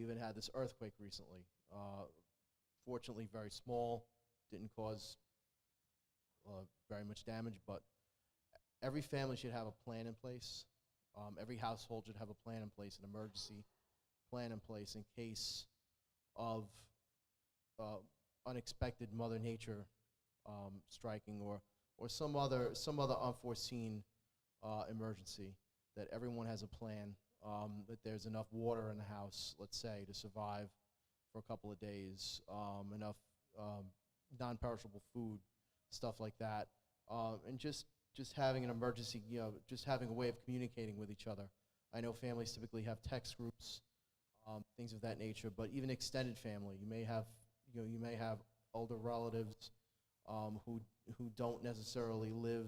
even had this earthquake recently. Fortunately, very small, didn't cause very much damage, but every family should have a plan in place. Every household should have a plan in place, an emergency plan in place in case of unexpected Mother Nature striking or some other unforeseen emergency. That everyone has a plan. That there's enough water in the house, let's say, to survive for a couple of days. Enough non-perishable food, stuff like that, and just having an emergency, just having a way of communicating with each other. I know families typically have text groups, things of that nature, but even extended family, you may have older relatives who don't necessarily live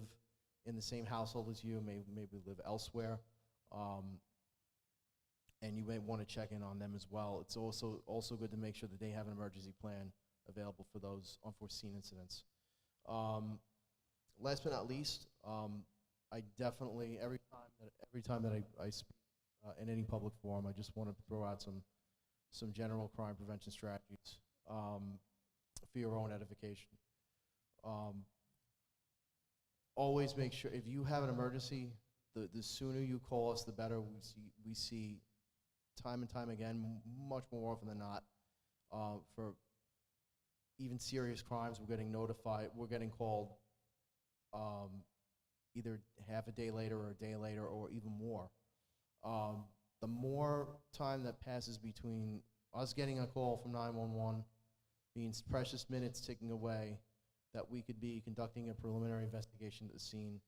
in the same household as you, maybe live elsewhere, and you may want to check in on them as well. It's also good to make sure that they have an emergency plan available for those unforeseen incidents. Last but not least, I definitely, every time that I speak in any public forum, I just want to throw out some general crime prevention strategies for your own edification. Always make sure, if you have an emergency, the sooner you call us, the better. We see time and time again, much more often than not, for even serious crimes, we're getting called either half a day later or a day later or even more. The more time that passes between us getting a call from 911 means precious minutes ticking away that we could be conducting a preliminary investigation at the scene,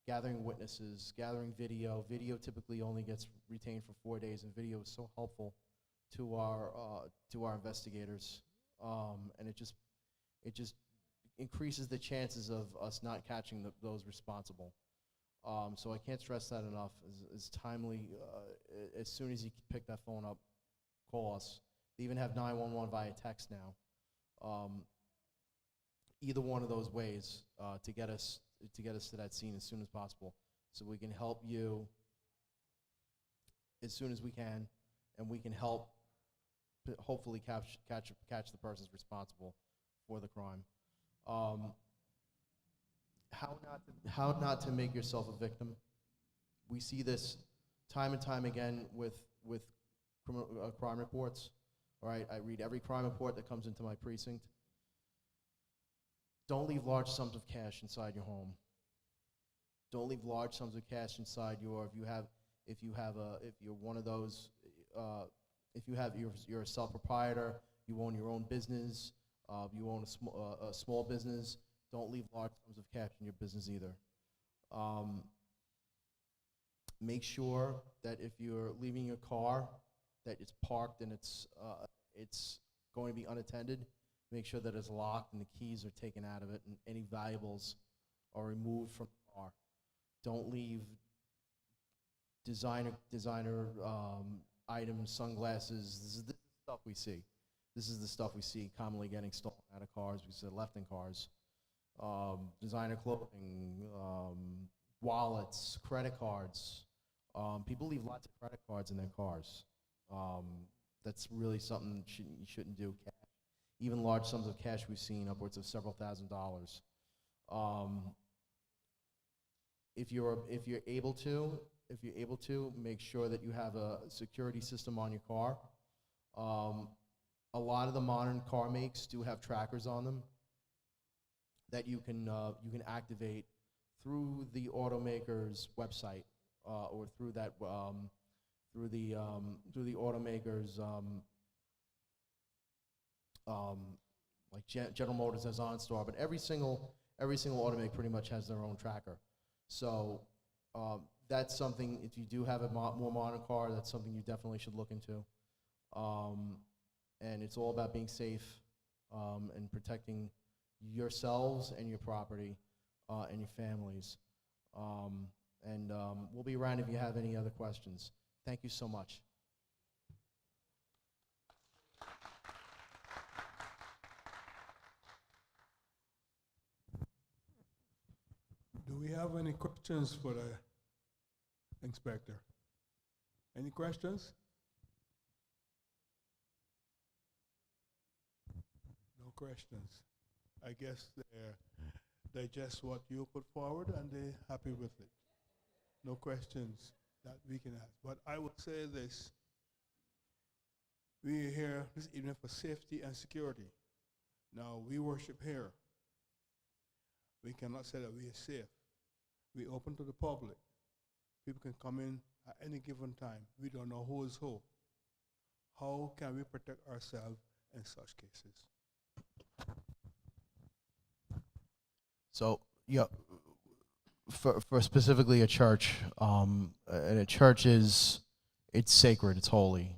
gathering witnesses, gathering video. Video typically only gets retained for 4 days, and video is so helpful to our investigators, and it just increases the chances of us not catching those responsible. So I can't stress that enough. As timely, as soon as you pick that phone up, call us. They even have 911 via text now. Either one of those ways to get us to that scene as soon as possible, so we can help you as soon as we can, and we can help hopefully catch the persons responsible for the crime. How not to make yourself a victim. We see this time and time again with crime reports. All right, I read every crime report that comes into my precinct. Don't leave large sums of cash inside your home. Don't leave large sums of cash inside your. If you're one of those, you're a sole proprietor, you own your own business, you own a small business. Don't leave large sums of cash in your business either. Make sure that if you're leaving your car, that it's parked and it's going to be unattended. Make sure that it's locked and the keys are taken out of it and any valuables are removed from the car. Don't leave designer items, sunglasses. This is the stuff we see. This is the stuff we see commonly getting stolen out of cars. We see left in cars. Designer clothing, wallets, credit cards. People leave lots of credit cards in their cars. That's really something you shouldn't do. Cash. Even large sums of cash we've seen upwards of several $1,000s. If you're able to, make sure that you have a security system on your car. A lot of the modern car makes do have trackers on them that you can activate through the automaker's website or through that through the automaker's like General Motors has OnStar, but every single automaker pretty much has their own tracker. So that's something, if you do have a more modern car, that's something you definitely should look into. And it's all about being safe and protecting yourselves and your property and your families. We'll be around if you have any other questions. Thank you so much. Do we have any questions for the inspector? Any questions? questions. I guess they digest what you put forward and they're happy with it. No questions that we can ask. But I would say this. We are here this evening for safety and security. Now, we worship here. We cannot say that we are safe. We open to the public. People can come in at any given time. We don't know who is who. How can we protect ourselves in such cases? So, yeah, for specifically a church, and a church it's sacred, it's holy,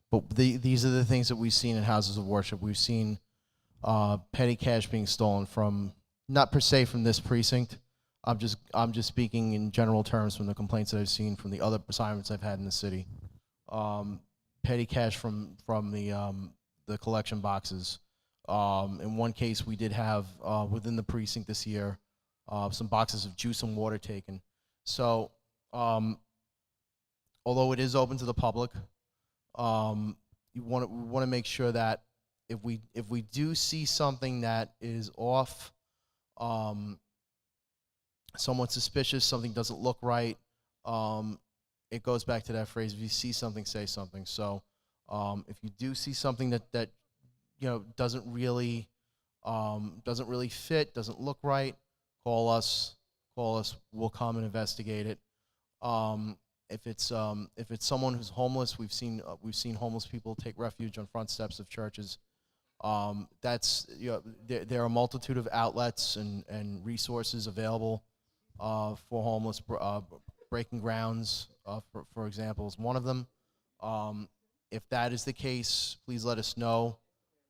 but these are the things that we've seen in houses of worship. We've seen petty cash being stolen from, not per se from this precinct. I'm just speaking in general terms from the complaints that I've seen from the other assignments I've had in the city. Petty cash from the collection boxes. In one case, we did have within the precinct this year some boxes of juice and water taken. So, although it is open to the public, we want to make sure that if we do see something that is off, somewhat suspicious, something doesn't look right, it goes back to that phrase: if you see something, say something. So, if you do see something that doesn't really fit, doesn't look right, call us. We'll come and investigate it. If it's someone who's homeless, we've seen homeless people take refuge on front steps of churches. There are a multitude of outlets and resources available for homeless. Breaking Grounds, for example, is one of them. If that is the case, please let us know.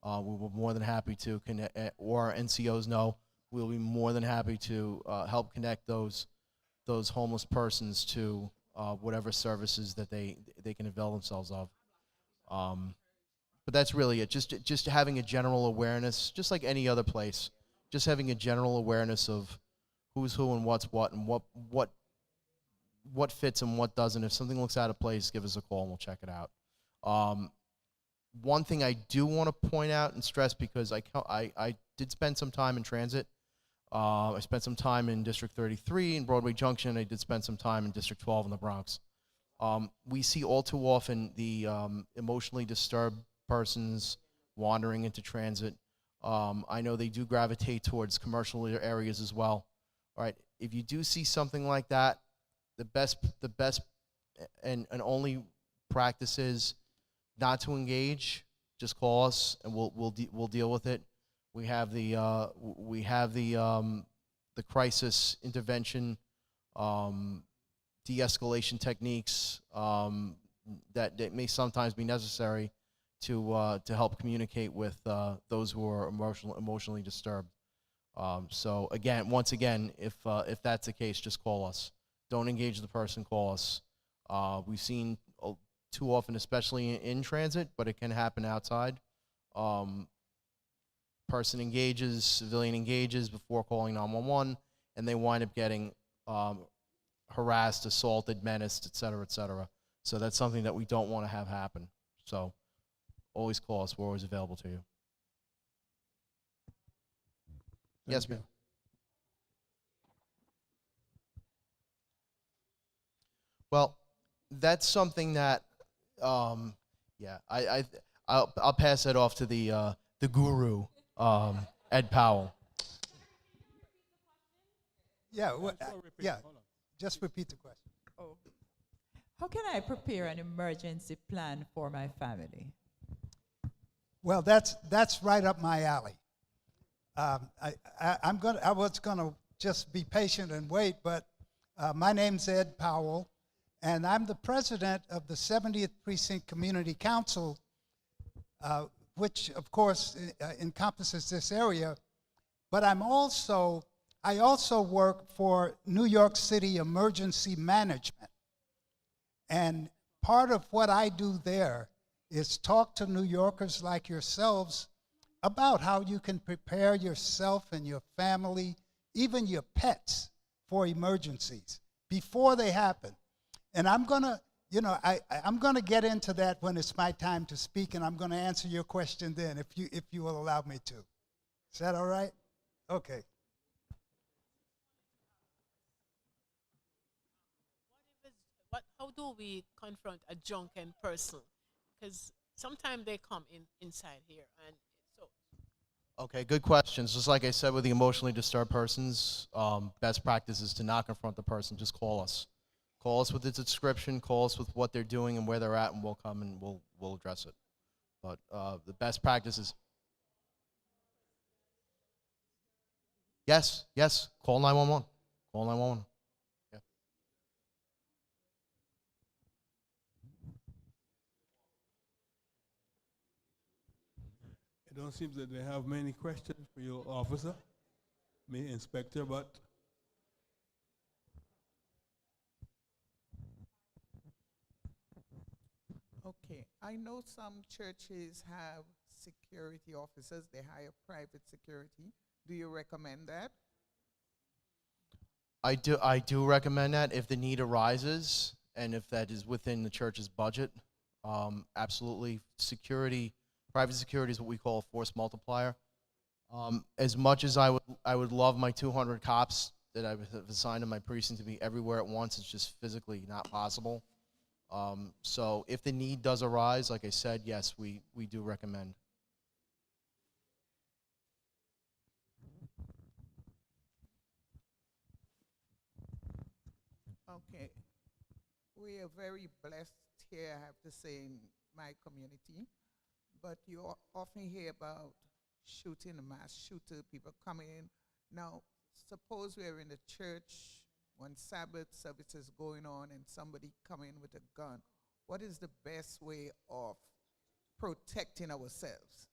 We're more than happy to connect, or our NCOs know. We'll be more than happy to help connect those homeless persons to whatever services that they can avail themselves of. But that's really it. Just having a general awareness, just like any other place. Just having a general awareness of who's who and what's what, and what fits and what doesn't. If something looks out of place, give us a call and we'll check it out. One thing I do want to point out and stress, because I did spend some time in transit. I spent some time in District 33 in Broadway Junction. I did spend some time in District 12 in the Bronx. We see all too often the emotionally disturbed persons wandering into transit. I know they do gravitate towards commercial areas as well. All right, if you do see something like that, the best and only practice is not to engage. Just call us and we'll deal with it. We have the crisis intervention, de-escalation techniques that may sometimes be necessary to help communicate with those who are emotionally disturbed. So once again, if that's the case, just call us. Don't engage the person. Call us. We've seen too often, especially in transit, but it can happen outside. Person engages, civilian engages before calling 911, and they wind up getting harassed, assaulted, menaced, et cetera, et cetera. So that's something that we don't want to have happen. So always call us. We're always available to you. Yes, ma'am. Well, that's something that, I'll pass that off to the guru, Ed Powell. Yeah, just repeat the question. Oh. How can I prepare an emergency plan for my family? Well, that's right up my alley. I was gonna just be patient and wait, but my name's Ed Powell, and I'm the president of the 70th Precinct Community Council, which of course encompasses this area. But I also work for New York City Emergency Management, and part of what I do there is talk to New Yorkers like yourselves about how you can prepare yourself and your family, even your pets, for emergencies before they happen. And I'm going to you know, I'm going to get into that when it's my time to speak, and I'm going to answer your question then, if you will allow me to. Is that all right? Okay. How do we confront a drunken person? Because sometimes they come inside here, and so Okay, good questions. Just like I said with the emotionally disturbed persons, best practice is to not confront the person. Just call us. Call us with the description. Call us with what they're doing and where they're at, and we'll come and we'll address it. But the best practice is yes. Call 911. Call 911. Yeah. It don't seem that they have many questions for your officer, me, Inspector, but Okay, I know some churches have security officers, they hire private security. Do you recommend that? I do recommend that if the need arises and if that is within the church's budget. Absolutely, private security is what we call a force multiplier. As much as I would love my 200 cops that I've assigned to my precinct to be everywhere at once, it's just physically not possible. So if the need does arise, like I said, yes, we do recommend. Okay, we are very blessed here, I have to say, in my community, but you often hear about shooting, a mass shooter, people coming in. Now, suppose we're in the church when Sabbath service is going on and somebody come in with a gun. What is the best way of protecting ourselves?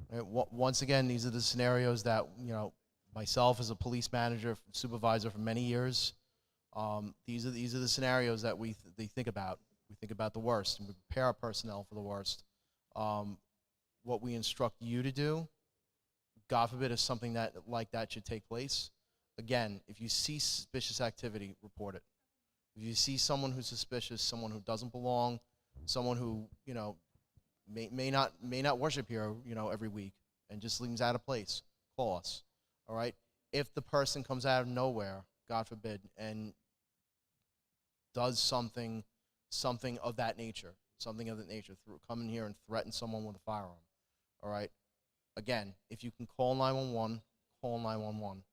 Once again, these are the scenarios that, myself as a police manager, supervisor for many years, these are the scenarios that they think about. We think about the worst, and we prepare our personnel for the worst. What we instruct you to do, God forbid, if something like that should take place. Again, if you see suspicious activity, report it. If you see someone who's suspicious, someone who doesn't belong, someone who may not worship here every week and just seems out of place, call us. All right. If the person comes out of nowhere, God forbid, and does something of that nature, through coming here and threaten someone with a firearm. All right. Again, if you can call 911, call 911.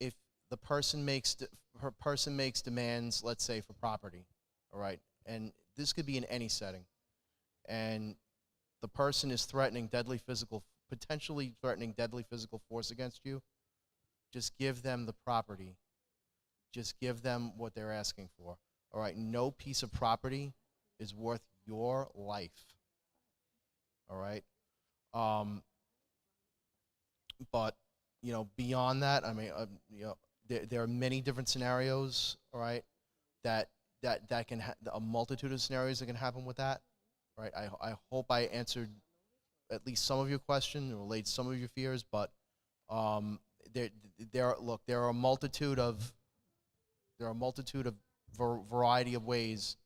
If the person makes demands, let's say for property, all right, and this could be in any setting, and the person is potentially threatening deadly physical force against you, just give them the property. Just give them what they're asking for. All right, no piece of property is worth your life. All right, but beyond that, I mean, there are many different scenarios. All right, that can a multitude of scenarios that can happen with that. All right, I hope I answered at least some of your question and relayed some of your fears, but there are a multitude of variety of ways,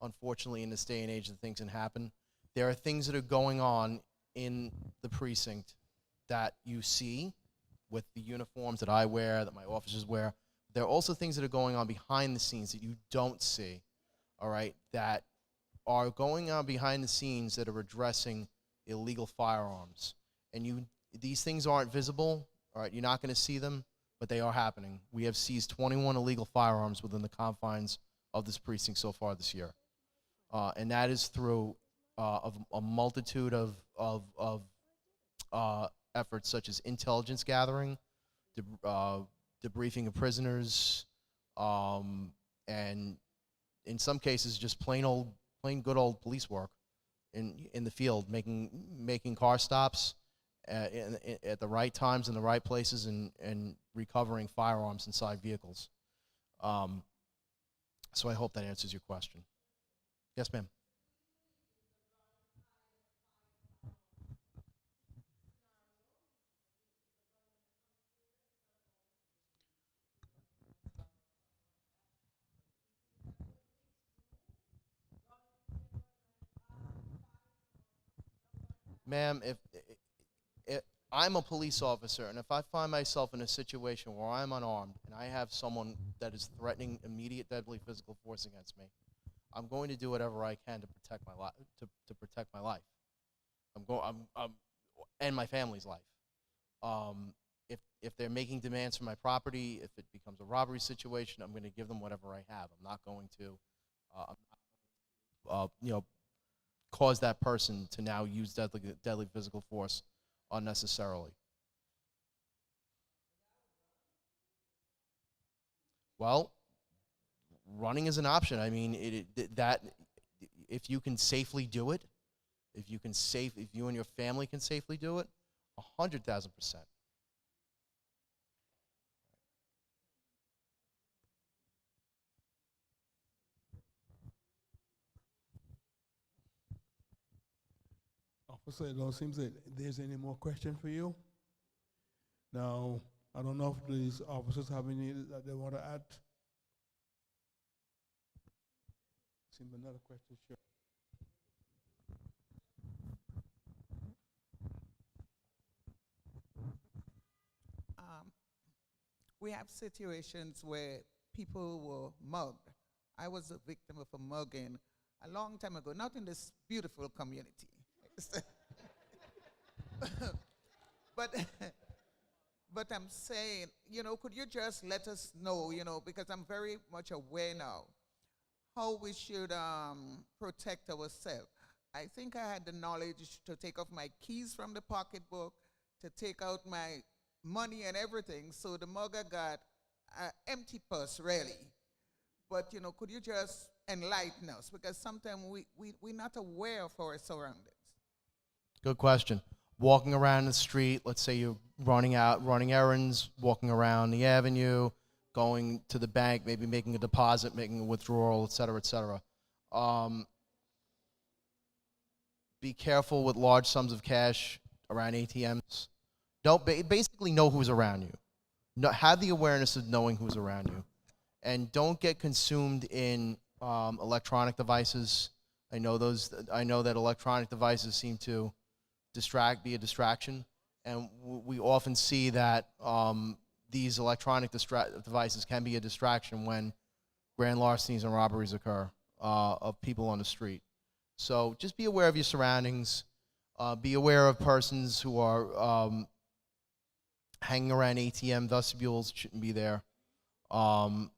unfortunately, in this day and age that things can happen. There are things that are going on in the precinct that you see with the uniforms that I wear, that my officers wear. There are also things that are going on behind the scenes that you don't see, all right, that are going on behind the scenes that are addressing illegal firearms. And these things aren't visible, all right, you're not going to see them, but they are happening. We have seized 21 illegal firearms within the confines of this precinct so far this year. And that is through a multitude of efforts such as intelligence gathering, debriefing of prisoners, and in some cases just plain good old police work in the field, making car stops at the right times in the right places and recovering firearms inside vehicles. So I hope that answers your question. Yes, ma'am. Ma'am, if I'm a police officer, and if I find myself in a situation where I'm unarmed and I have someone that is threatening immediate deadly physical force against me, I'm going to do whatever I can to protect my life. To protect my life. And my family's life. If they're making demands for my property, if it becomes a robbery situation, I'm going to give them whatever I have. I'm not going to, cause that person to now use deadly physical force unnecessarily. Well, running is an option. I mean, that if you can safely do it, if you and your family can safely do it, 100,000%. Officer, it don't seem that there's any more question for you. Now, I don't know if these officers have any that they want to add. Seems another question, sure. We have situations where people were mugged. I was a victim of a mugging a long time ago, not in this beautiful community. but but I'm saying, could you just let us know, because I'm very much aware now how we should protect ourselves. I think I had the knowledge to take off my keys from the pocketbook, to take out my money and everything, so the mugger got an empty purse, really. But, could you just enlighten us? Because sometimes we're not aware of our surroundings. Good question. Walking around the street, let's say you're running errands, walking around the avenue, going to the bank, maybe making a deposit, making a withdrawal, et cetera, et cetera. Be careful with large sums of cash around ATMs. Basically know who's around you. Have the awareness of knowing who's around you. And don't get consumed in electronic devices. I know that electronic devices seem to be a distraction, and we often see that these electronic devices can be a distraction when grand larcenies and robberies occur of people on the street. So just be aware of your surroundings. Be aware of persons who are hanging around ATM vestibules, shouldn't be there. And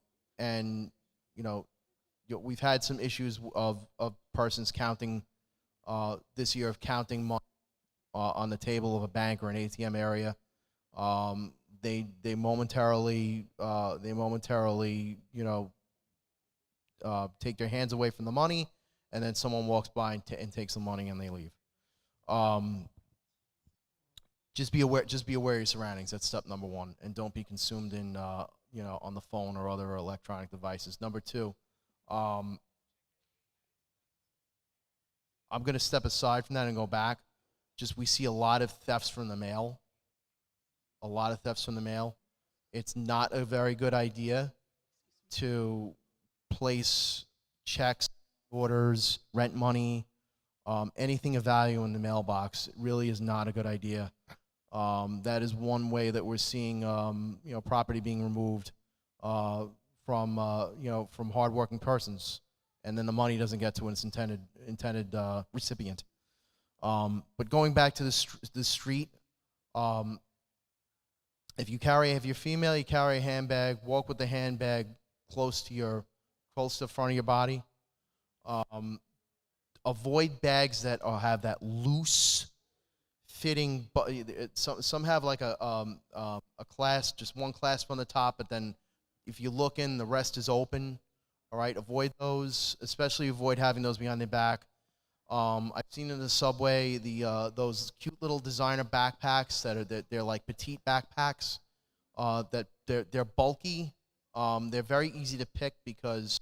we've had some issues of persons counting this year, of counting money on the table of a bank or an ATM area. They momentarily take their hands away from the money, and then someone walks by and takes the money and they leave. Just be aware of your surroundings. That's step number one, and don't be consumed in on the phone or other electronic devices. Number two, I'm going to step aside from that and go back. We see a lot of thefts from the mail. It's not a very good idea to place checks, orders, rent money, anything of value in the mailbox. It really is not a good idea. That is one way that we're seeing property being removed from hardworking persons, and then the money doesn't get to its intended recipient. But going back to the street, if you're female, you carry a handbag. Walk with the handbag close to the front of your body. Avoid bags that have that loose fitting. Some have like a clasp, just one clasp on the top, but then if you look in, the rest is open. All right, avoid those. Especially avoid having those behind the back. I've seen in the subway those cute little designer backpacks they're like petite backpacks. That they're bulky. They're very easy to pick because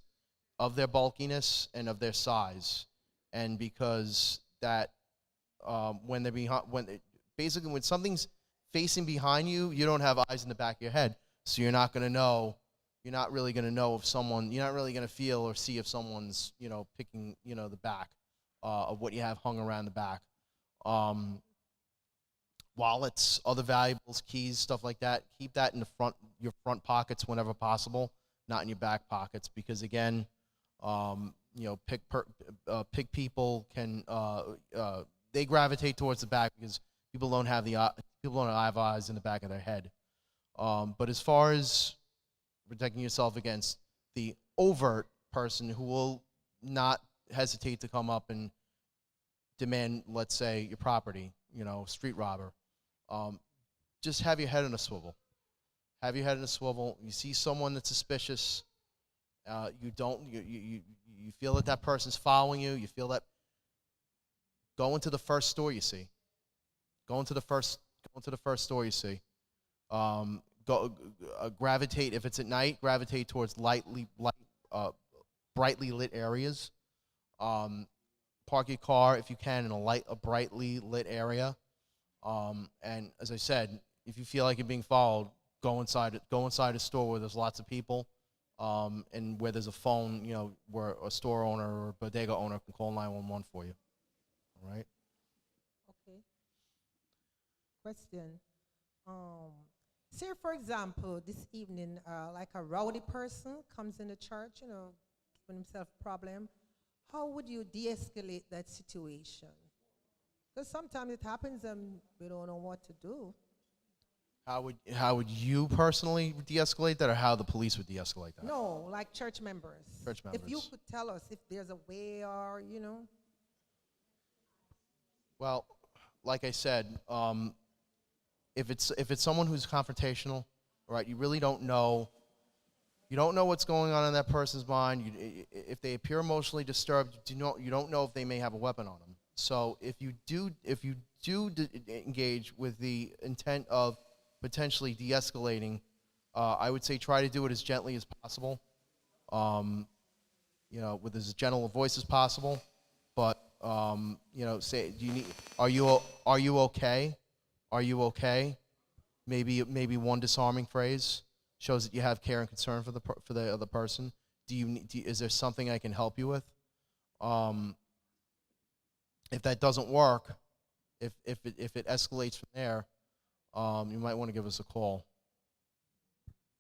of their bulkiness and of their size, and because that when something's facing behind you, you don't have eyes in the back of your head, so you're not really going to know if someone. You're not really going to feel or see if someone's picking the back of what you have hung around the back. Wallets, other valuables, keys, stuff like that. Keep that in your front pockets whenever possible, not in your back pockets, because again, pick people can they gravitate towards the back because people don't have eyes in the back of their head. But as far as protecting yourself against the overt person who will not hesitate to come up and demand, let's say, your property, street robber, just have your head in a swivel. Have your head in a swivel. You see someone that's suspicious, you feel that person's following you, you feel that, go into the first store you see. Go into the first store you see. Gravitate, if it's at night, gravitate towards brightly lit areas. Park your car if you can in a brightly lit area. And as I said, if you feel like you're being followed, go inside a store where there's lots of people, and where there's a phone, where a store owner or a bodega owner can call 911 for you. All right? Okay. Question. Say, for example, this evening, like a rowdy person comes in the church, giving himself a problem. How would you de-escalate that situation? Because sometimes it happens and we don't know what to do. How would you personally de-escalate that, or how the police would de-escalate that? No, like church members. Church members. If you could tell us if there's a way, or Well, like I said, if it's someone who's confrontational, right? You really don't know. You don't know what's going on in that person's mind. If they appear emotionally disturbed, you don't know if they may have a weapon on them. So if you do engage with the intent of potentially de-escalating, I would say try to do it as gently as possible, with as gentle a voice as possible. But say, are you okay? Are you okay? Maybe one disarming phrase shows that you have care and concern for the other person. Is there something I can help you with? If that doesn't work, if it escalates from there, you might want to give us a call.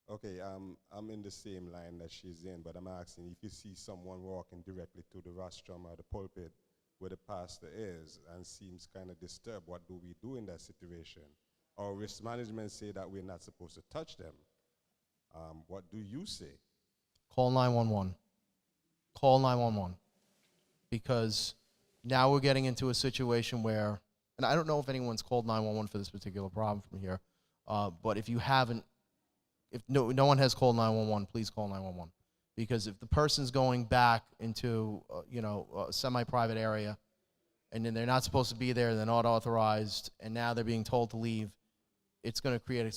Okay, I'm in the same line that she's in, but I'm asking if you see someone walking directly to the rostrum or the pulpit where the pastor is and seems kind of disturbed, what do we do in that situation? Our risk management say that we're not supposed to touch them. What do you say? Call 911. Call 911. Because now we're getting into a situation where, and I don't know if anyone's called 911 for this particular problem from here, but if you haven't, if no one has called 911, please call 911. Because if the person's going back into a semi-private area, and then they're not supposed to be there, they're not authorized, and now they're being told to leave, it's going to create a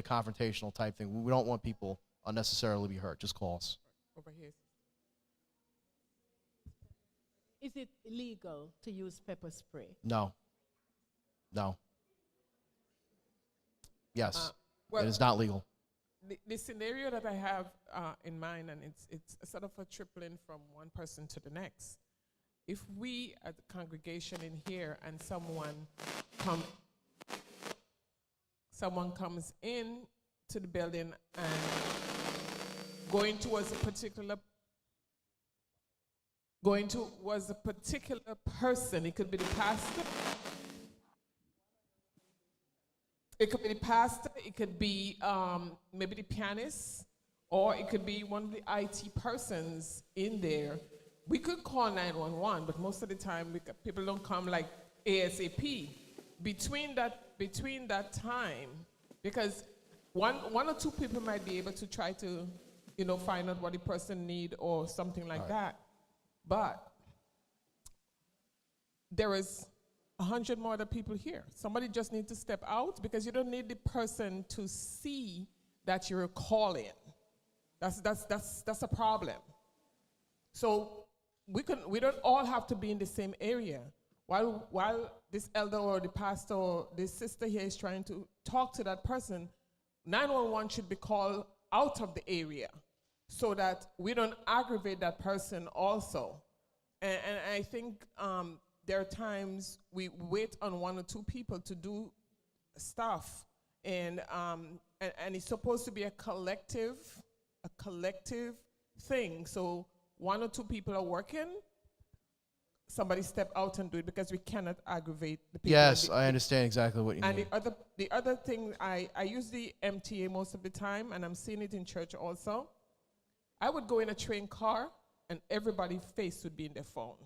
confrontational type thing. We don't want people unnecessarily be hurt. Just call us. Over here. Is it illegal to use pepper spray? No. Yes, Well, it is not legal. the scenario that I have in mind, and it's a sort of a tripling from one person to the next. If we, as a congregation in here, and someone comes in to the building and going towards a particular person, it could be the pastor. It could be the pastor, it could be maybe the pianist, or it could be one of the IT persons in there. We could call 911, but most of the time people don't come like ASAP. Between that time, because one or two people might be able to try to, find out what the person need or something like that. But there is 100 more other people here. Somebody just needs to step out, because you don't need the person to see that you're calling. That's a problem. So we don't all have to be in the same area. While this elder or the pastor or this sister here is trying to talk to that person, 911 should be called out of the area so that we don't aggravate that person also. And I think there are times we wait on one or two people to do stuff, and it's supposed to be a collective thing. So one or two people are working, somebody step out and do it, because we cannot aggravate the people. Yes, I understand exactly what you And mean. the other thing, I use the MTA most of the time, and I'm seeing it in church also. I would go in a train car, and everybody's face would be in their phone.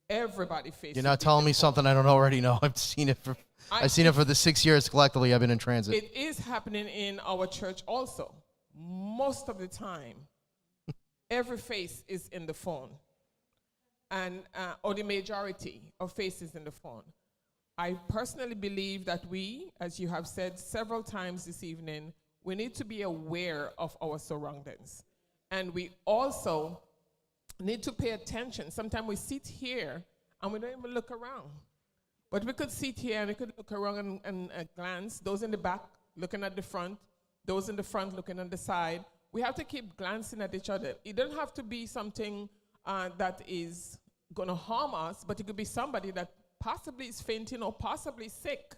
Everybody's face. You're not telling me something I don't already know. I've seen it for the 6 years collectively I've been in transit. It is happening in our church also. Most of the time, every face is in the phone, and or the majority of faces in the phone. I personally believe that we, as you have said several times this evening, we need to be aware of our surroundings. And we also need to pay attention. Sometimes we sit here and we don't even look around. But we could sit here and we could look around and glance. Those in the back looking at the front. Those in the front looking on the side. We have to keep glancing at each other. It doesn't have to be something that is going to harm us, but it could be somebody that possibly is fainting or possibly sick.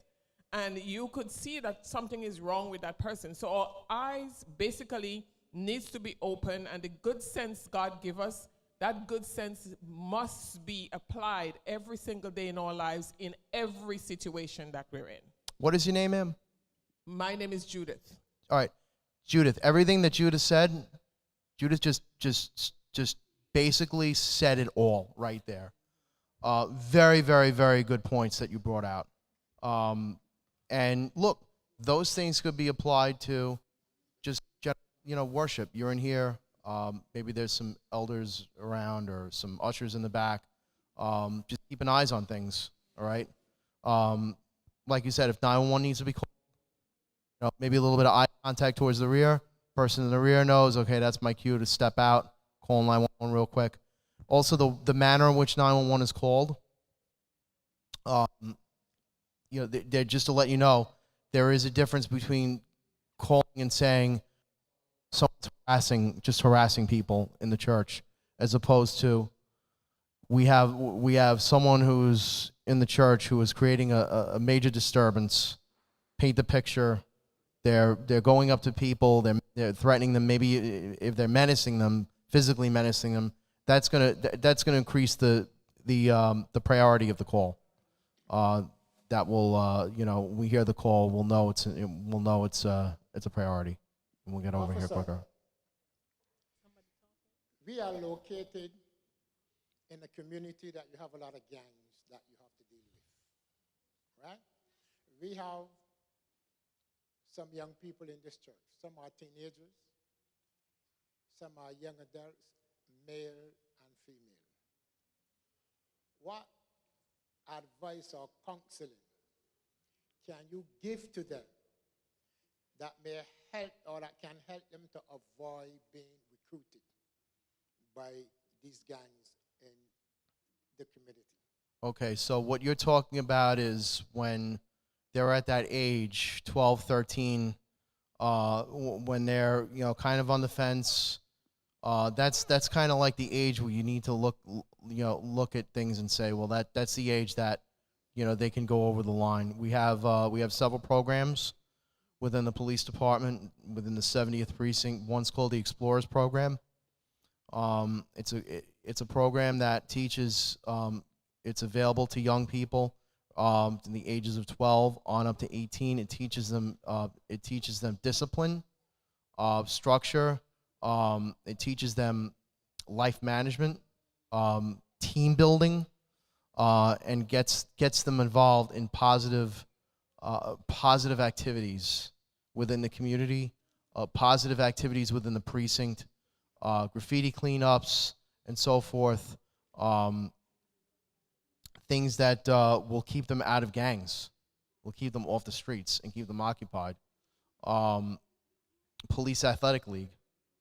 And you could see that something is wrong with that person. So our eyes basically needs to be open, and the good sense God give us, that good sense must be applied every single day in our lives, in every situation that we're in. What is your name, ma'am? My name is Judith. All right. Judith, everything that Judith said, Judith just basically said it all right there. Very, very, very good points that you brought out. And look, those things could be applied to just, worship. You're in here. Maybe there's some elders around or some ushers in the back. Just keeping eyes on things, all right? Like you said, if 911 needs to be called, maybe a little bit of eye contact towards the rear. Person in the rear knows, okay, that's my cue to step out, call 911 real quick. Also, the manner in which 911 is called, they're just to let you know, there is a difference between calling and saying someone's harassing people in the church, as opposed to we have someone who's in the church who is creating a major disturbance. Paint the picture. They're going up to people. They're threatening them. Maybe if they're menacing them, physically menacing them, that's gonna increase the priority of the call. That will we hear the call, we'll know it's a priority, and we'll get over here quicker. We are located in a community that you have a lot of gangs that you have to deal with, right? We have some young people in this church. Some are teenagers, some are young adults, male and female. What advice or counseling can you give to them that may help, or that can help them to avoid being recruited by these gangs in the community? Okay, so what you're talking about is when they're at that age, 12, 13, when they're kind of on the fence. That's kind of like the age where you need to look at things and say, well, that's the age that they can go over the line. We have several programs within the police department, within the 70th precinct. One's called the Explorers Program. It's a program that teaches. It's available to young people in the ages of 12 on up to 18. It teaches them discipline, structure. It teaches them life management, team building, and gets them involved in positive activities within the community, positive activities within the precinct, graffiti cleanups, and so forth. Things that will keep them out of gangs, will keep them off the streets and keep them occupied. Police Athletic League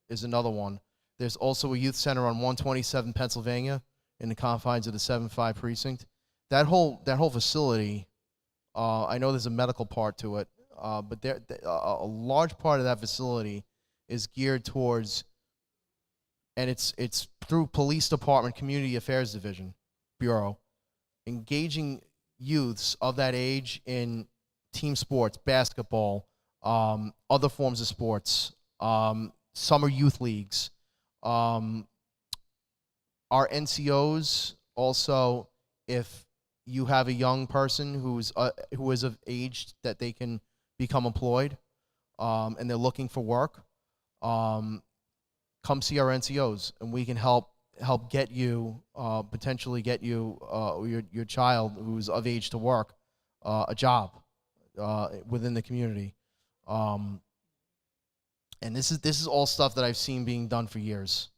is another one. There's also a youth center on 127 Pennsylvania in the confines of the 7-5 precinct. That whole facility, I know there's a medical part to it, but a large part of that facility is geared towards, and it's through police department community affairs division. Bureau, engaging youths of that age in team sports, basketball, other forms of sports, summer youth leagues. Our NCOs also, if you have a young person who is of age that they can become employed, and they're looking for work, come see our NCOs, and we can help get you, potentially get you, your child who's of age to work, a job within the community. And this is all stuff that I've seen being done for years.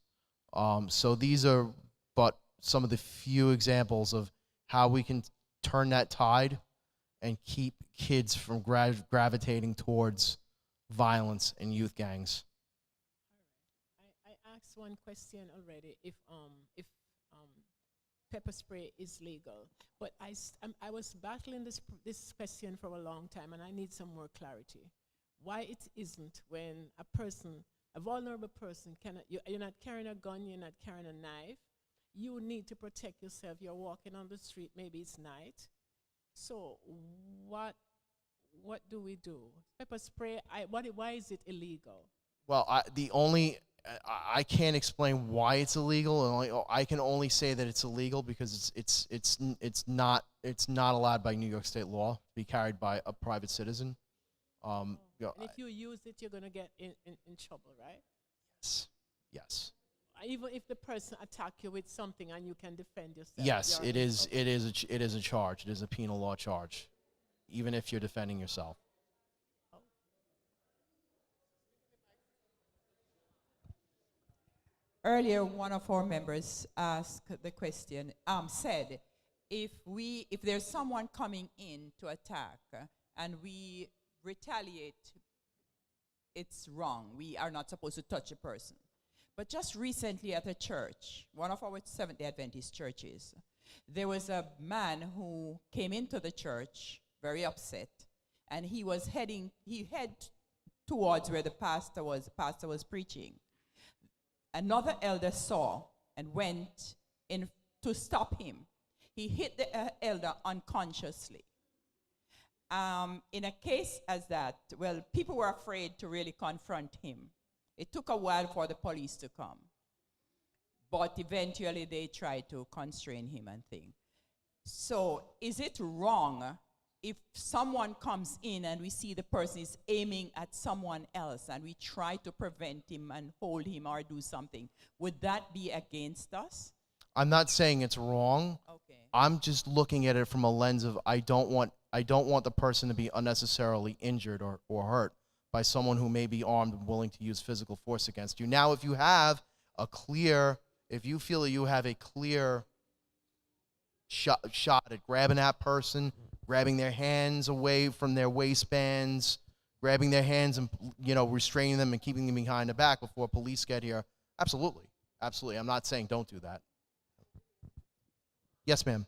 So these are but some of the few examples of how we can turn that tide and keep kids from gravitating towards violence and youth gangs. I asked one question already, if pepper spray is legal, but I was battling this question for a long time, and I need some more clarity. Why it isn't when a vulnerable person you're not carrying a gun, you're not carrying a knife, you need to protect yourself. You're walking on the street, maybe it's night. So what do we do? Pepper spray, why is it illegal? Well, I can't explain why it's illegal. I can only say that it's illegal because it's not allowed by New York State law to be carried by a private citizen. And if you use it, you're gonna get in trouble, right? Yes. Even if the person attack you with something and you can defend yourself. Yes, it is a charge. It is a penal law charge, even if you're defending yourself. Earlier, one of our members asked the question, said, if there's someone coming in to attack and we retaliate, it's wrong. We are not supposed to touch a person. But just recently at a church, one of our Seventh-day Adventist churches, there was a man who came into the church very upset, and he head towards where the pastor was preaching. Another elder saw and went in to stop him. He hit the elder unconsciously. In a case as that, well, people were afraid to really confront him. It took a while for the police to come. But eventually they tried to constrain him and things. So is it wrong if someone comes in and we see the person is aiming at someone else and we try to prevent him and hold him or do something? Would that be against us? I'm not saying it's wrong. Okay. I'm just looking at it from a lens of I don't want the person to be unnecessarily injured or hurt by someone who may be armed and willing to use physical force against you. Now, if you feel that you have a clear shot at grabbing that person, grabbing their hands away from their waistbands, grabbing their hands and restraining them and keeping them behind the back before police get here, absolutely. I'm not saying don't do that. Yes, ma'am.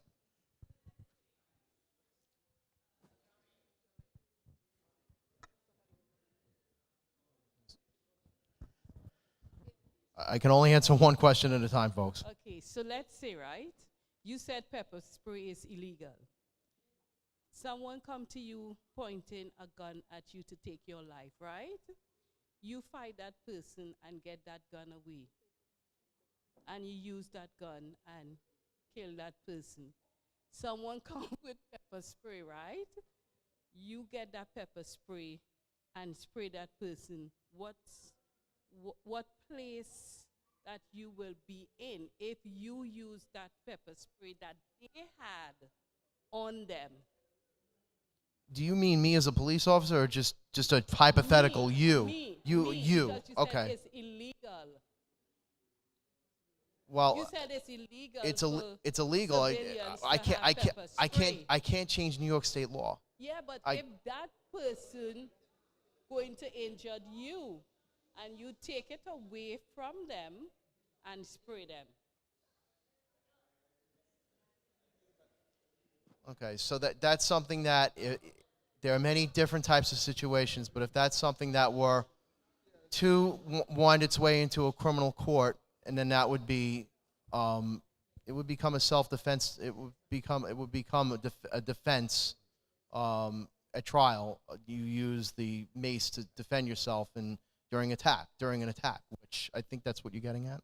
I can only answer one question at a time, folks. Okay, so let's say, right, you said pepper spray is illegal. Someone come to you pointing a gun at you to take your life, right? You fight that person and get that gun away. And you use that gun and kill that person. Someone come with pepper spray, right? You get that pepper spray and spray that person. What place that you will be in if you use that pepper spray that they had on them? Do you mean me as a police officer or just a hypothetical you? Me. You. Because you Okay. said it's illegal. Well, You said it's illegal. it's illegal. Civilians I to can't. have pepper spray. I can't change New York State law. Yeah, but if that person going to injure you and you take it away from them and spray them. Okay, so that's something that there are many different types of situations, but if that's something that were to wind its way into a criminal court, and then that would be, it would become a self-defense. It would become a defense at trial. You use the mace to defend yourself and during an attack, which I think that's what you're getting at.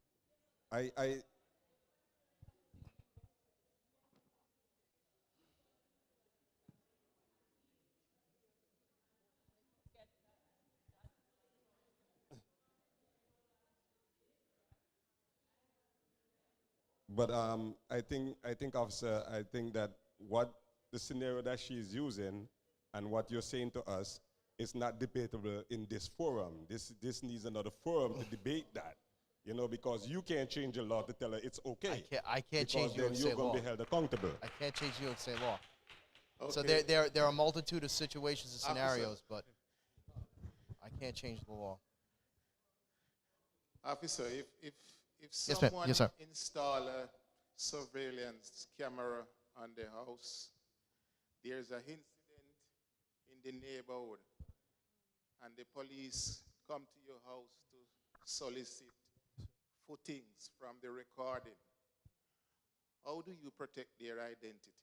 But I think, officer, I think that what the scenario that she's using and what you're saying to us is not debatable in this forum. This needs another forum to debate that, you know, because you can't change the law to tell her it's okay. I can't change New York Because then State you're going law. to be held accountable. I can't change New York State law. Okay. So there are a multitude of situations and scenarios, Officer. but I can't change the law. Officer, if Yes, ma'am. someone Yes, sir. install a surveillance camera on the house, there's an incident in the neighborhood, and the police come to your house to solicit footings from the recording, how do you protect their identity?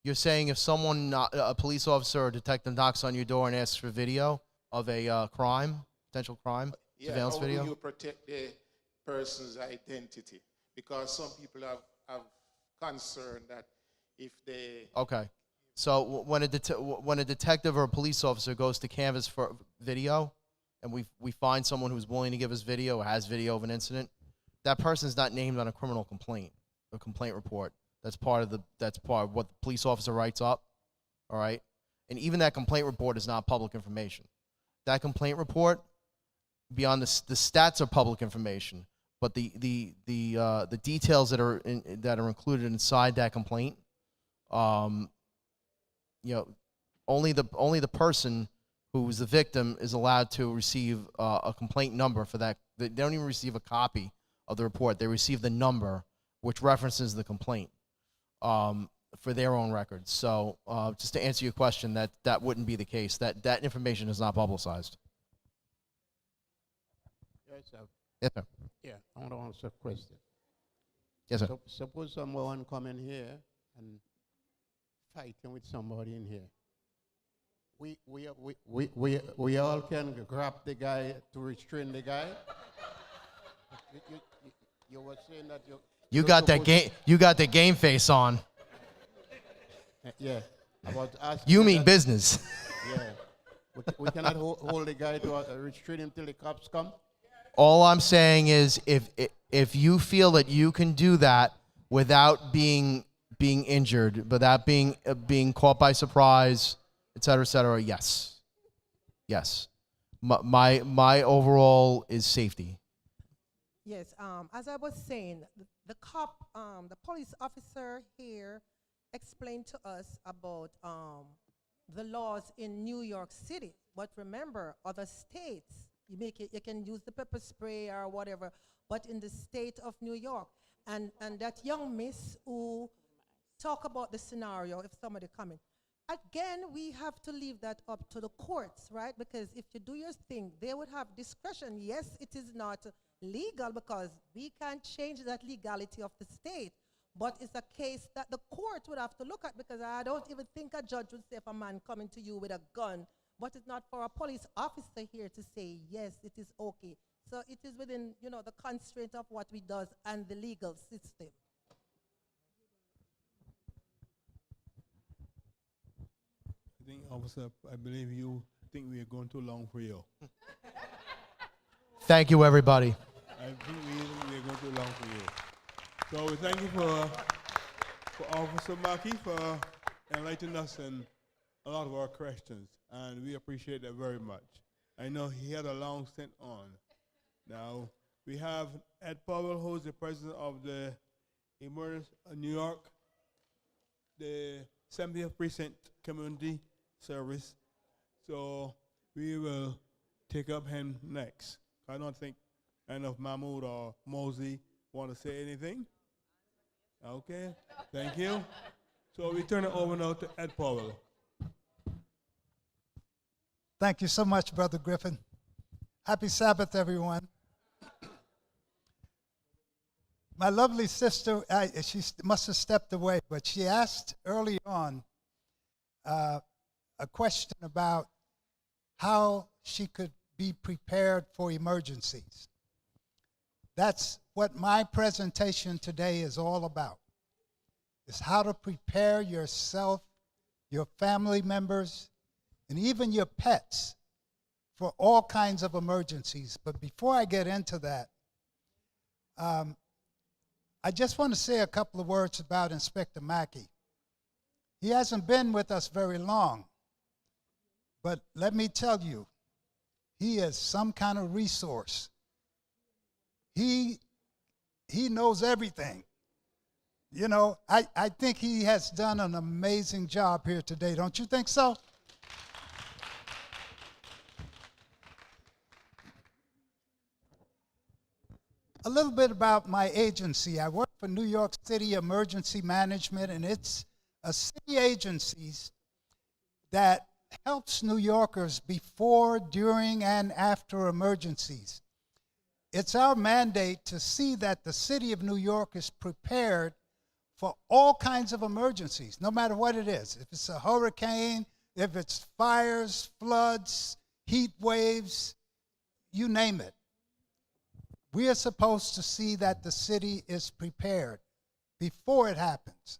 You're saying if someone, a police officer or detective knocks on your door and asks for video of a potential crime, surveillance video? How do you protect the person's identity? Because some people have concern that if they... Okay. So when a detective or a police officer goes to canvass for video, and we find someone who's willing to give us video or has video of an incident, that person's not named on a criminal complaint, a complaint report. That's part of what the police officer writes up, all right? And even that complaint report is not public information. That complaint report, beyond the stats are public information, but the details that are included inside that complaint, you know, only the person who's the victim is allowed to receive a complaint number for that. They don't even receive a copy of the report. They receive the number which references the complaint for their own records. So just to answer your question, that wouldn't be the case. That information is not publicized. Yes, sir. Yes, sir. Yeah, I want to answer a question. Yes, sir. So, suppose someone come in here and fighting with somebody in here. We all can grab the guy to restrain the guy. You were saying that You got the game face on. Yeah. About asking You mean business. Yeah. We cannot hold the guy to restrain him till the cops come. All I'm saying is if you feel that you can do that without being injured, without being caught by surprise, et cetera, yes. Yes. My overall is safety. Yes, as I was saying, the police officer here explained to us about the laws in New York City. But remember, other states, you can use the pepper spray or whatever, but in the state of New York. And that young miss who talk about the scenario, if somebody coming, again, we have to leave that up to the courts, right? Because if you do your thing, they would have discretion. Yes, it is not legal because we can't change that legality of the state, but it's a case that the court would have to look at, because I don't even think a judge would say if a man coming to you with a gun, but it's not for a police officer here to say, yes, it is okay. So it is within, the constraint of what we does and the legal system. I think, officer, I believe you think we are going too long for you. Thank you, everybody. I think we are going too long for you. So we thank you for Officer Mackey for enlightening us in a lot of our questions, and we appreciate that very much. I know he had a long stint on. Now, we have Ed Powell, who is the president of the Emmaus New York, the 70th Precinct Community Service. So we will take up him next. I don't think if Mahmoud or Mosey want to say anything. Okay, thank you. So we turn it over now to Ed Powell. Thank you so much, Brother Griffin. Happy Sabbath, everyone. my lovely sister, must have stepped away, but she asked early on a question about how she could be prepared for emergencies. That's what my presentation today is all about, is how to prepare yourself, your family members, and even your pets for all kinds of emergencies. But before I get into that, I just want to say a couple of words about Inspector Mackey. He hasn't been with us very long, but let me tell you, he is some kind of resource. He knows everything. You know, I think he has done an amazing job here today. Don't you think so? A little bit about my agency. I work for New York City Emergency Management, and it's a city agency that helps New Yorkers before, during, and after emergencies. It's our mandate to see that the city of New York is prepared for all kinds of emergencies, no matter what it is. If it's a hurricane, if it's fires, floods, heat waves, you name it. We are supposed to see that the city is prepared before it happens.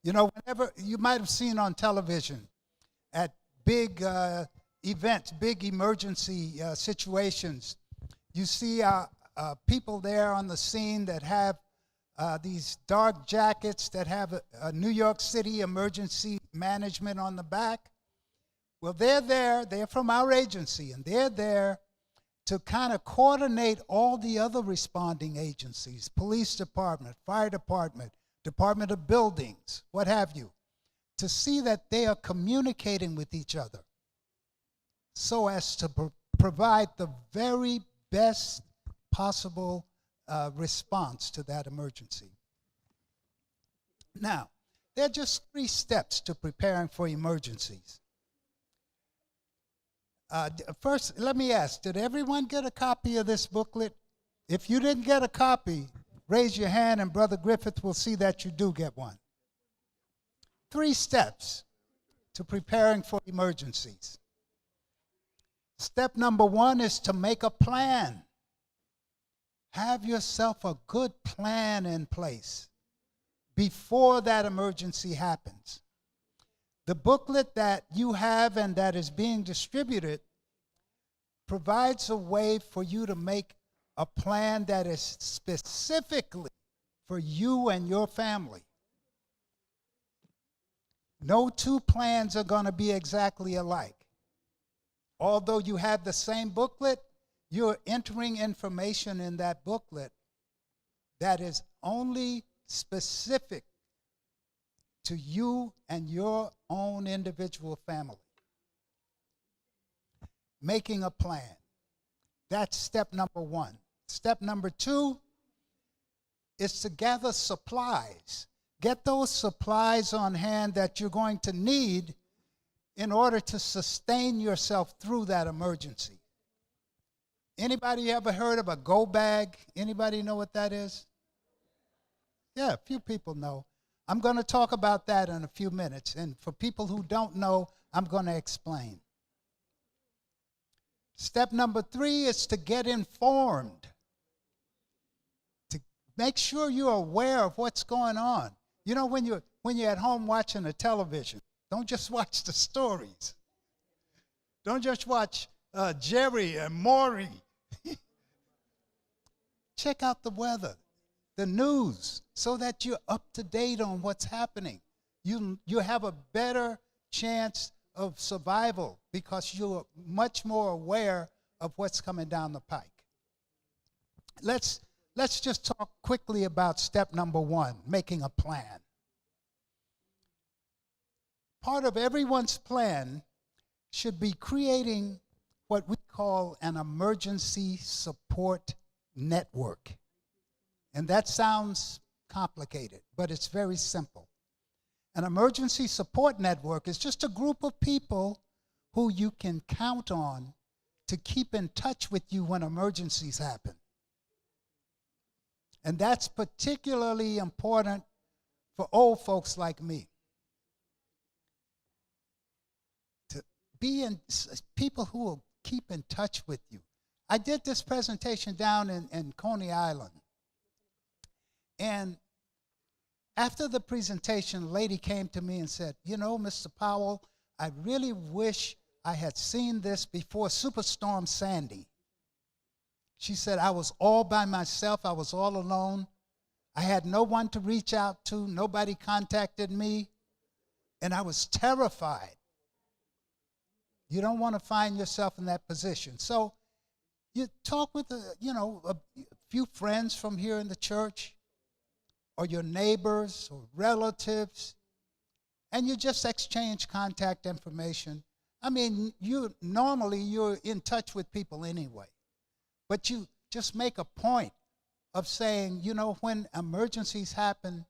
You know, whenever you might have seen on television at big events, big emergency situations, you see people there on the scene that have these dark jackets that have a New York City Emergency Management on the back. Well, they're there, they're from our agency, and they're there to kind of coordinate all the other responding agencies, police department, fire department, Department of Buildings, what have you, to see that they are communicating with each other so as to provide the very best possible response to that emergency. Now, there are just 3 steps to preparing for emergencies. First, let me ask, did everyone get a copy of this booklet? If you didn't get a copy, raise your hand and Brother Griffith will see that you do get one. 3 steps to preparing for emergencies. Step number 1 is to make a plan. Have yourself a good plan in place before that emergency happens. The booklet that you have and that is being distributed provides a way for you to make a plan that is specifically for you and your family. No 2 plans are going to be exactly alike. Although you have the same booklet, you're entering information in that booklet that is only specific to you and your own individual family. Making a plan. That's step number 1. Step number 2 is to gather supplies. Get those supplies on hand that you're going to need in order to sustain yourself through that emergency. Anybody ever heard of a go bag? Anybody know what that is? Yeah, a few people know. I'm going to talk about that in a few minutes. And for people who don't know, I'm going to explain. Step number 3 is to get informed. To make sure you're aware of what's going on. You know, when you're at home watching the television, don't just watch the stories. Don't just watch Jerry and Maury. Check out the weather, the news, so that you're up to date on what's happening. You have a better chance of survival because you're much more aware of what's coming down the pike. Let's just talk quickly about step number 1, making a plan. Part of everyone's plan should be creating what we call an emergency support network. And that sounds complicated, but it's very simple. An emergency support network is just a group of people who you can count on to keep in touch with you when emergencies happen. And that's particularly important for old folks like me. To be in people who will keep in touch with you. I did this presentation down in Coney Island. And after the presentation, a lady came to me and said, you know, Mr. Powell, I really wish I had seen this before Superstorm Sandy. She said, I was all by myself. I was all alone. I had no one to reach out to. Nobody contacted me. And I was terrified. You don't want to find yourself in that position. So you talk with, a few friends from here in the church, or your neighbors or relatives, and you just exchange contact information. I mean, normally you're in touch with people anyway, but you just make a point of saying, you know, when emergencies happen,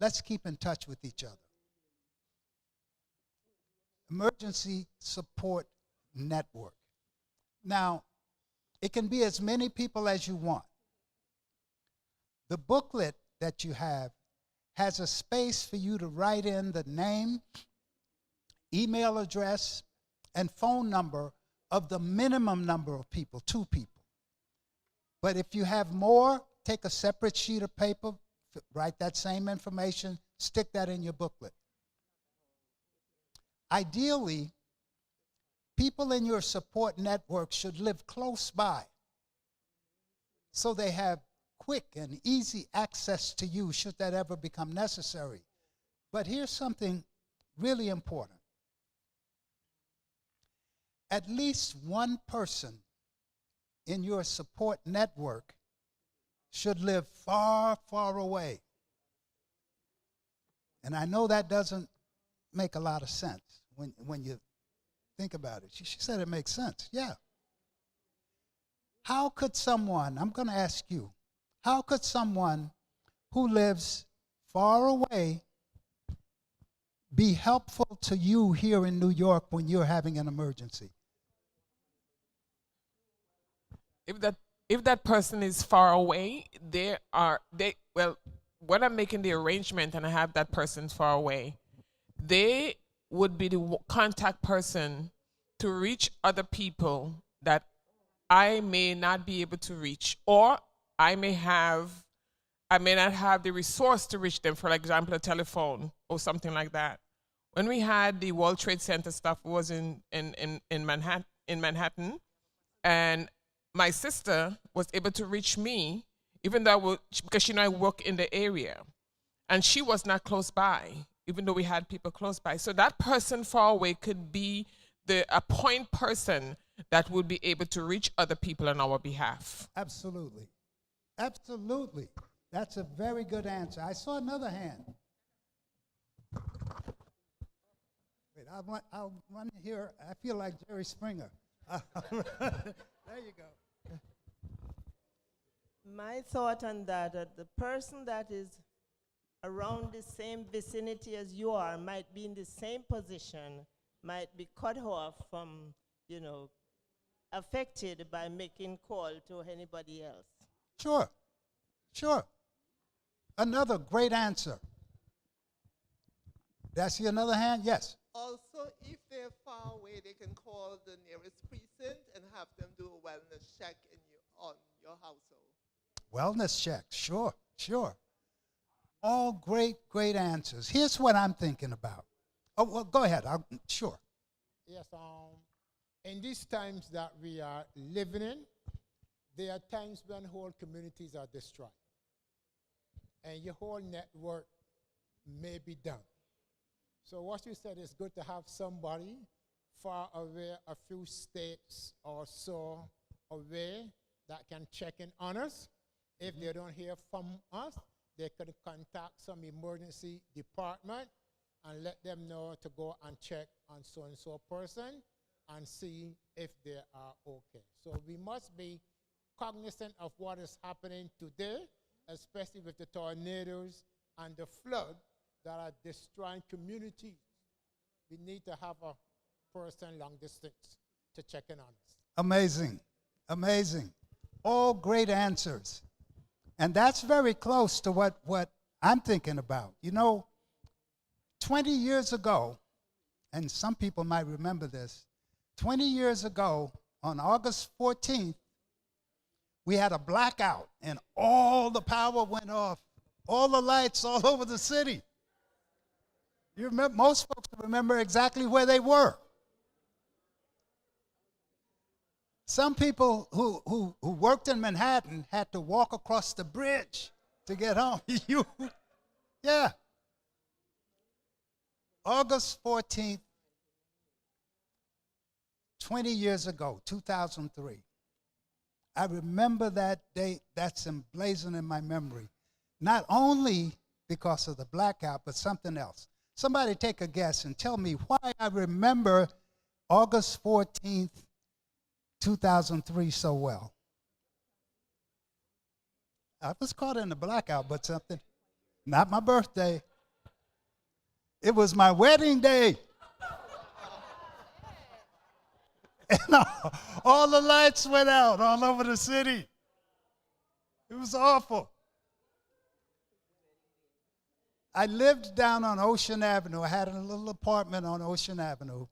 let's keep in touch with each other. Emergency Support Network. Now, it can be as many people as you want. The booklet that you have has a space for you to write in the name, email address, and phone number of the minimum number of people, 2 people. But if you have more, take a separate sheet of paper, write that same information, stick that in your booklet. Ideally, people in your support network should live close by so they have quick and easy access to you should that ever become necessary. But here's something really important. At least one person in your support network should live far, far away. And I know that doesn't make a lot of sense when you think about it. She said it makes sense. Yeah. How could someone, I'm going to ask you, how could someone who lives far away be helpful to you here in New York when you're having an emergency? If that person is far away, when I'm making the arrangement and I have that person far away, they would be the contact person to reach other people that I may not be able to reach, or I may not have the resource to reach them, for example, a telephone or something like that. When we had the World Trade Center stuff, it was in Manhattan, and my sister was able to reach me, even though because she and I work in the area, and she was not close by, even though we had people close by. So that person far away could be a point person that would be able to reach other people on our behalf. Absolutely. Absolutely. That's a very good answer. I saw another hand. Wait, I want to hear, I feel like Jerry Springer. There you go. My thought on that, the person that is around the same vicinity as you are might be in the same position, might be cut off from, affected by making call to anybody else. Sure. Another great answer. Did I see another hand? Yes. Also, if they're far away, they can call the nearest precinct and have them do a wellness check on your household. Wellness check, sure. All great answers. Here's what I'm thinking about. Oh, well, go ahead. Sure. Yes, in these times that we are living in, there are times when whole communities are destroyed. And your whole network may be done. So what you said is good to have somebody far away, a few states or so away, that can check in on us. If they don't hear from us, they could contact some emergency department and let them know to go and check on so-and-so person and see if they are okay. So we must be cognizant of what is happening today, especially with the tornadoes and the flood that are destroying communities. We need to have a person long distance to check in on us. Amazing. All great answers. And that's very close to what I'm thinking about. You know, 20 years ago, and some people might remember this, 20 years ago, on August 14th, we had a blackout, and all the power went off, all the lights all over the city. You remember, most folks remember exactly where they were. Some people who worked in Manhattan had to walk across the bridge to get home. Yeah. August 14th, 20 years ago, 2003. I remember that date. That's emblazoned in my memory. Not only because of the blackout, but something else. Somebody take a guess and tell me why I remember August 14th, 2003 so well. I was caught in the blackout, but something. Not my birthday. It was my wedding day. And all the lights went out all over the city. It was awful. I lived down on Ocean Avenue. I had a little apartment on Ocean Avenue.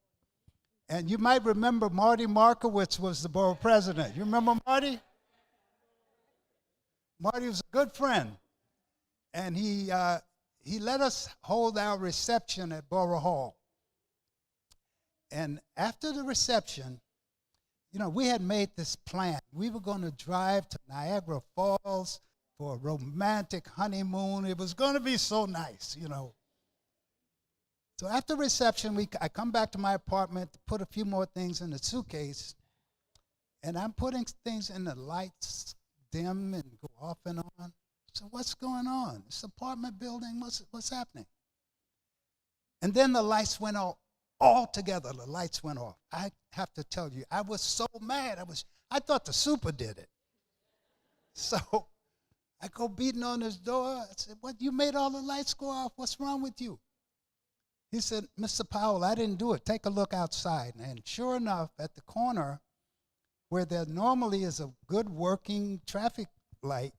And you might remember Marty Markowitz was the borough president. You remember Marty? Marty was a good friend. And he let us hold our reception at Borough Hall. And after the reception, you know, we had made this plan. We were going to drive to Niagara Falls for a romantic honeymoon. It was going to be so nice, you know. So after reception, I come back to my apartment to put a few more things in the suitcase, and I'm putting things in the lights dim and go off and on. So what's going on? This apartment building, what's happening? And then the lights went off. All together, the lights went off. I have to tell you, I was so mad. I thought the super did it. So I go beating on his door. I said, "What? You made all the lights go off? What's wrong with you?" He said, "Mr. Powell, I didn't do it. Take a look outside." And sure enough, at the corner where there normally is a good working traffic light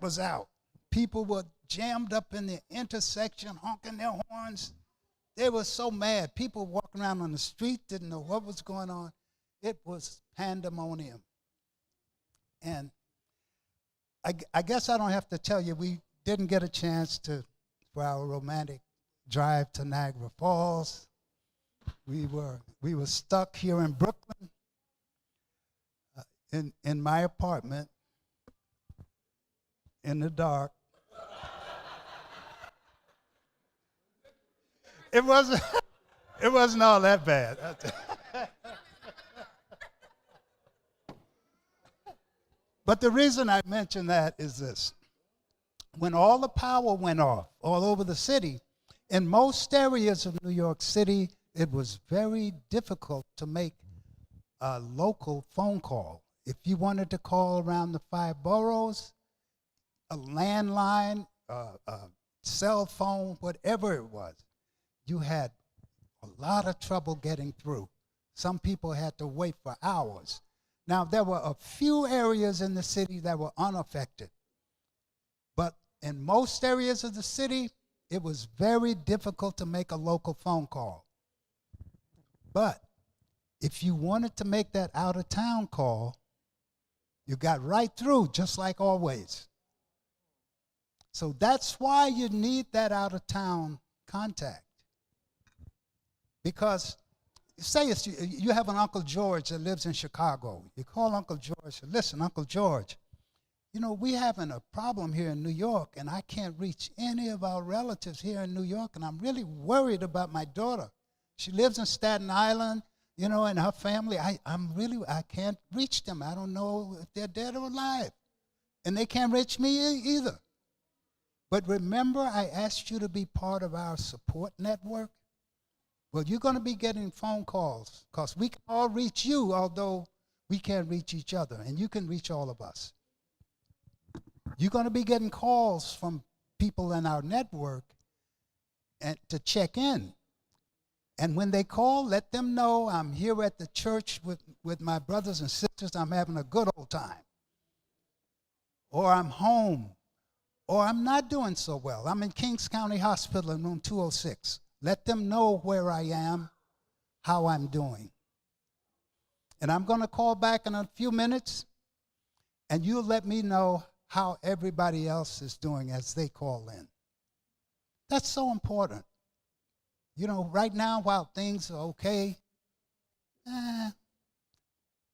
was out. People were jammed up in the intersection, honking their horns. They were so mad. People walking around on the street didn't know what was going on. It was pandemonium. And I guess I don't have to tell you, we didn't get a chance for our romantic drive to Niagara Falls. We were stuck here in Brooklyn, in my apartment, in the dark. It wasn't all that bad. But the reason I mention that is this. When all the power went off all over the city, in most areas of New York City, it was very difficult to make a local phone call. If you wanted to call around the 5 boroughs, a landline, a cell phone, whatever it was, you had a lot of trouble getting through. Some people had to wait for hours. Now, there were a few areas in the city that were unaffected. But in most areas of the city, it was very difficult to make a local phone call. But if you wanted to make that out-of-town call, you got right through, just like always. So that's why you need that out-of-town contact. Because say you have an Uncle George that lives in Chicago. You call Uncle George, "Listen, Uncle George, you know, we're having a problem here in New York, and I can't reach any of our relatives here in New York, and I'm really worried about my daughter. She lives in Staten Island, you know, and her family, I can't reach them. I don't know if they're dead or alive. And they can't reach me either. But remember, I asked you to be part of our support network? Well, you're going to be getting phone calls because we can all reach you, although we can't reach each other, and you can reach all of us. You're going to be getting calls from people in our network and to check in. And when they call, let them know I'm here at the church with my brothers and sisters. I'm having a good old time. or I'm home, or I'm not doing so well. I'm in Kings County Hospital in room 206. Let them know where I am, how I'm doing. And I'm going to call back in a few minutes, and you'll let me know how everybody else is doing as they call in. That's so important. You know, right now, while things are okay,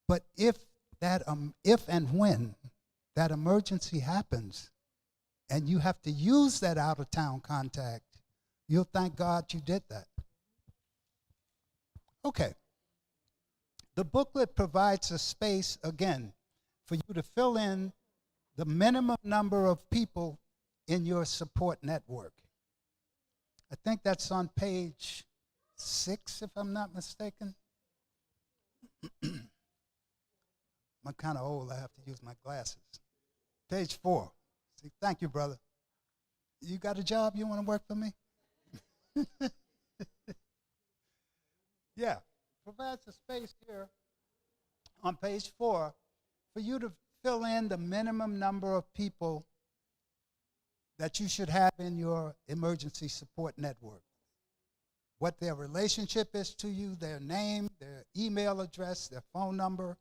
but if and when that emergency happens, and you have to use that out-of-town contact, you'll thank God you did that. Okay. The booklet provides a space, again, for you to fill in the minimum number of people in your support network. I think that's on page 6, if I'm not mistaken. I'm kind of old. I have to use my glasses. Page 4. See, thank you, brother. You got a job? You want to work for me? Yeah. Provides a space here on page 4 for you to fill in the minimum number of people that you should have in your emergency support network. What their relationship is to you, their name, their email address, their phone number.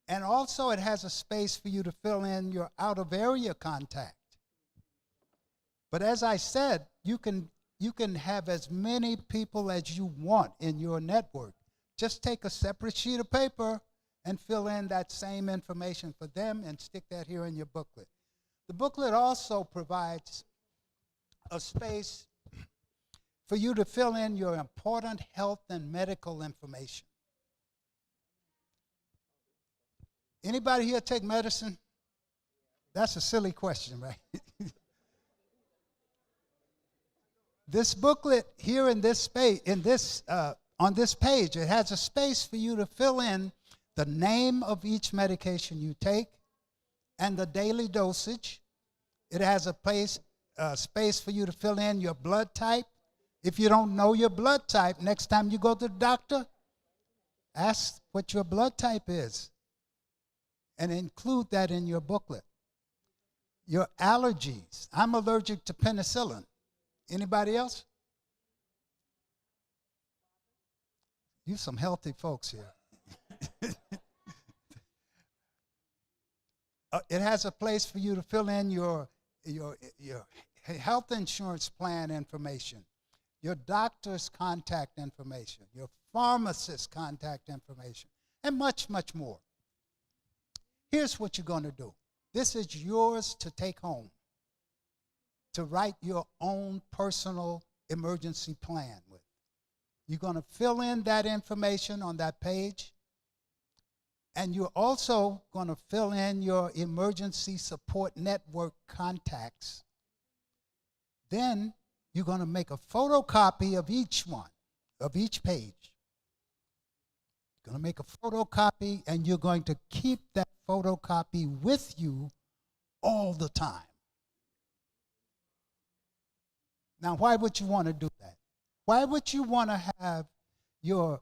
And also it has a space for you to fill in your out-of-area contact. But as I said, you can have as many people as you want in your network. Just take a separate sheet of paper and fill in that same information for them and stick that here in your booklet. The booklet also provides a space for you to fill in your important health and medical information. Anybody here take medicine? That's a silly question, right? This booklet here in this space, on this page, it has a space for you to fill in the name of each medication you take and the daily dosage. It has a space for you to fill in your blood type. If you don't know your blood type, next time you go to the doctor, ask what your blood type is and include that in your booklet. Your allergies. I'm allergic to penicillin. Anybody else? You some healthy folks here. It has a place for you to fill in your health insurance plan information, your doctor's contact information, your pharmacist's contact information, and much, much more. Here's what you're going to do. This is yours to take home, to write your own personal emergency plan with. You're going to fill in that information on that page, and you're also going to fill in your emergency support network contacts. Then you're going to make a photocopy of each one, of each page. You're going to make a photocopy, and you're going to keep that photocopy with you all the time. Now, why would you want to do that? Why would you want to have your,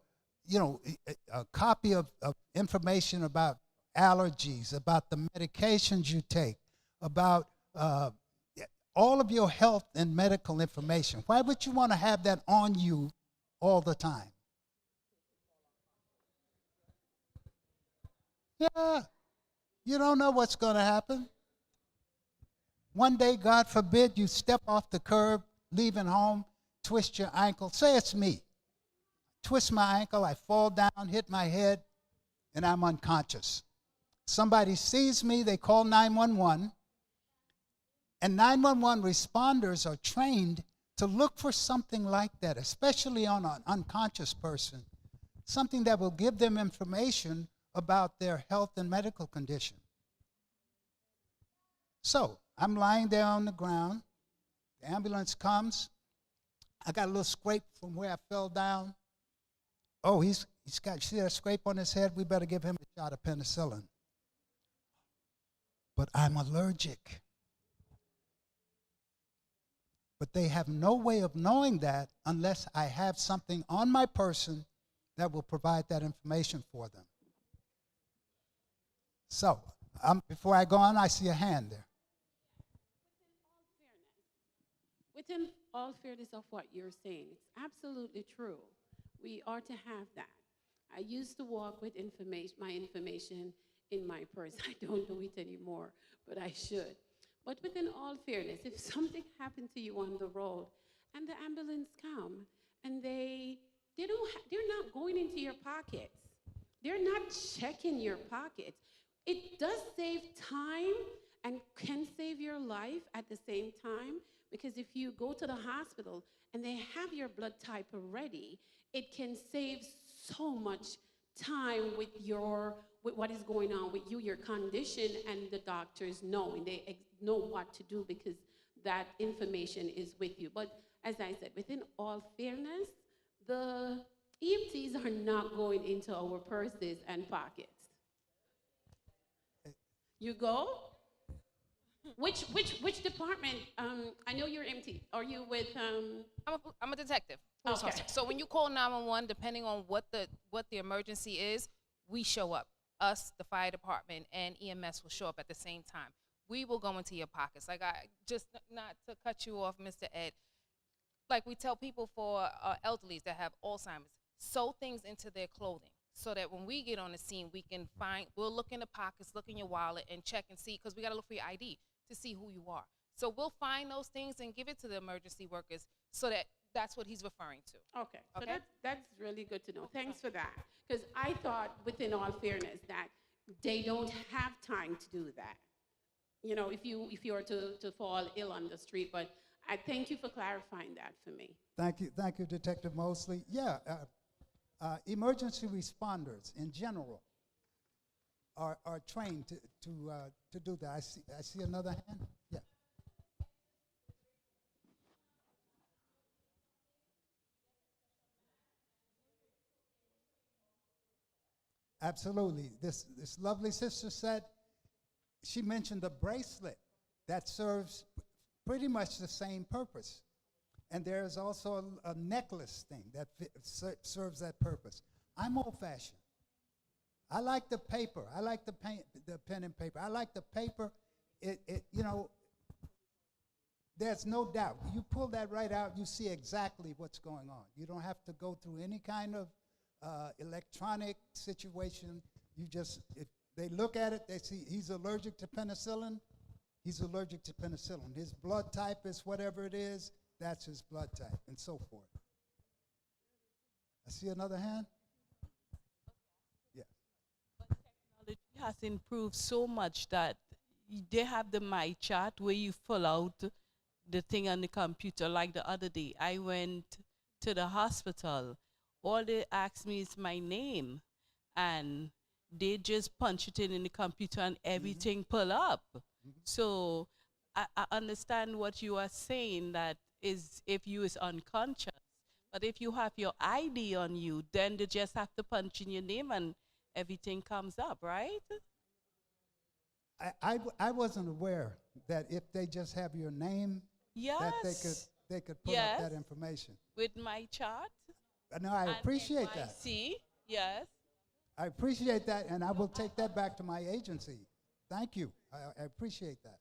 a copy of information about allergies, about the medications you take, about all of your health and medical information? Why would you want to have that on you all the time? Yeah, you don't know what's going to happen. One day, God forbid, you step off the curb, leaving home, twist your ankle. Say it's me. Twist my ankle, I fall down, hit my head, and I'm unconscious. Somebody sees me, they call 911, and 911 responders are trained to look for something like that, especially on an unconscious person, something that will give them information about their health and medical condition. So I'm lying there on the ground. The ambulance comes. I got a little scrape from where I fell down. Oh, he's got, see that scrape on his head? We better give him a shot of penicillin. But I'm allergic. But they have no way of knowing that unless I have something on my person that will provide that information for them. So Before I go on, I see a hand there. Within all fairness of what you're saying, it's absolutely true. We are to have that. I used to walk with my information in my purse. I don't do it anymore, but I should. But within all fairness, if something happened to you on the road and the ambulance come and they're not going into your pockets. They're not checking your pockets. It does save time and can save your life at the same time, because if you go to the hospital and they have your blood type already, it can save so much time with what is going on with you, your condition, and the doctors knowing. They know what to do because that information is with you. But as I said, within all fairness, the EMTs are not going into our purses and pockets. You go? Which department? I know you're EMT. Are you with? I'm a detective. Okay. So when you call 911, depending on what the emergency is, we show up. Us, the fire department, and EMS will show up at the same time. We will go into your pockets. Like, I just, not to cut you off, Mr. Ed, like we tell people for elderlies that have Alzheimer's, sew things into their clothing so that when we get on the scene, we'll look in the pockets, look in your wallet, and check and see, because we got to look for your ID to see who you are. So we'll find those things and give it to the emergency workers, so that's what he's referring to. Okay. So that's really good to know. Thanks for that. Because I thought, within all fairness, that they don't have time to do that. You know, if you are to fall ill on the street. But I thank you for clarifying that for me. Thank you, Detective Mosley. Yeah, emergency responders in general are trained to do that. I see another hand. Yeah. Absolutely. This lovely sister said, she mentioned a bracelet that serves pretty much the same purpose. And there's also a necklace thing that serves that purpose. I'm old-fashioned. I like the paper. I like the pen and paper. I like the paper. There's no doubt. You pull that right out, you see exactly what's going on. You don't have to go through any kind of electronic situation. If they look at it, they see he's allergic to penicillin. He's allergic to penicillin. His blood type is whatever it is. That's his blood type, and so forth. I see another hand. Yeah. Technology has improved so much that they have the My Chat where you fill out the thing on the computer. Like the other day, I went to the hospital. All they asked me is my name, and they just punch it in the computer and everything pull up. So I understand what you are saying, that is if you is unconscious. But if you have your ID on you, then they just have to punch in your name and everything comes up, right? I wasn't aware that if they just have your name, that they could pull up that information. With My Chart. No, I appreciate that. See, yes. I appreciate that, and I will take that back to my agency. Thank you. I appreciate that.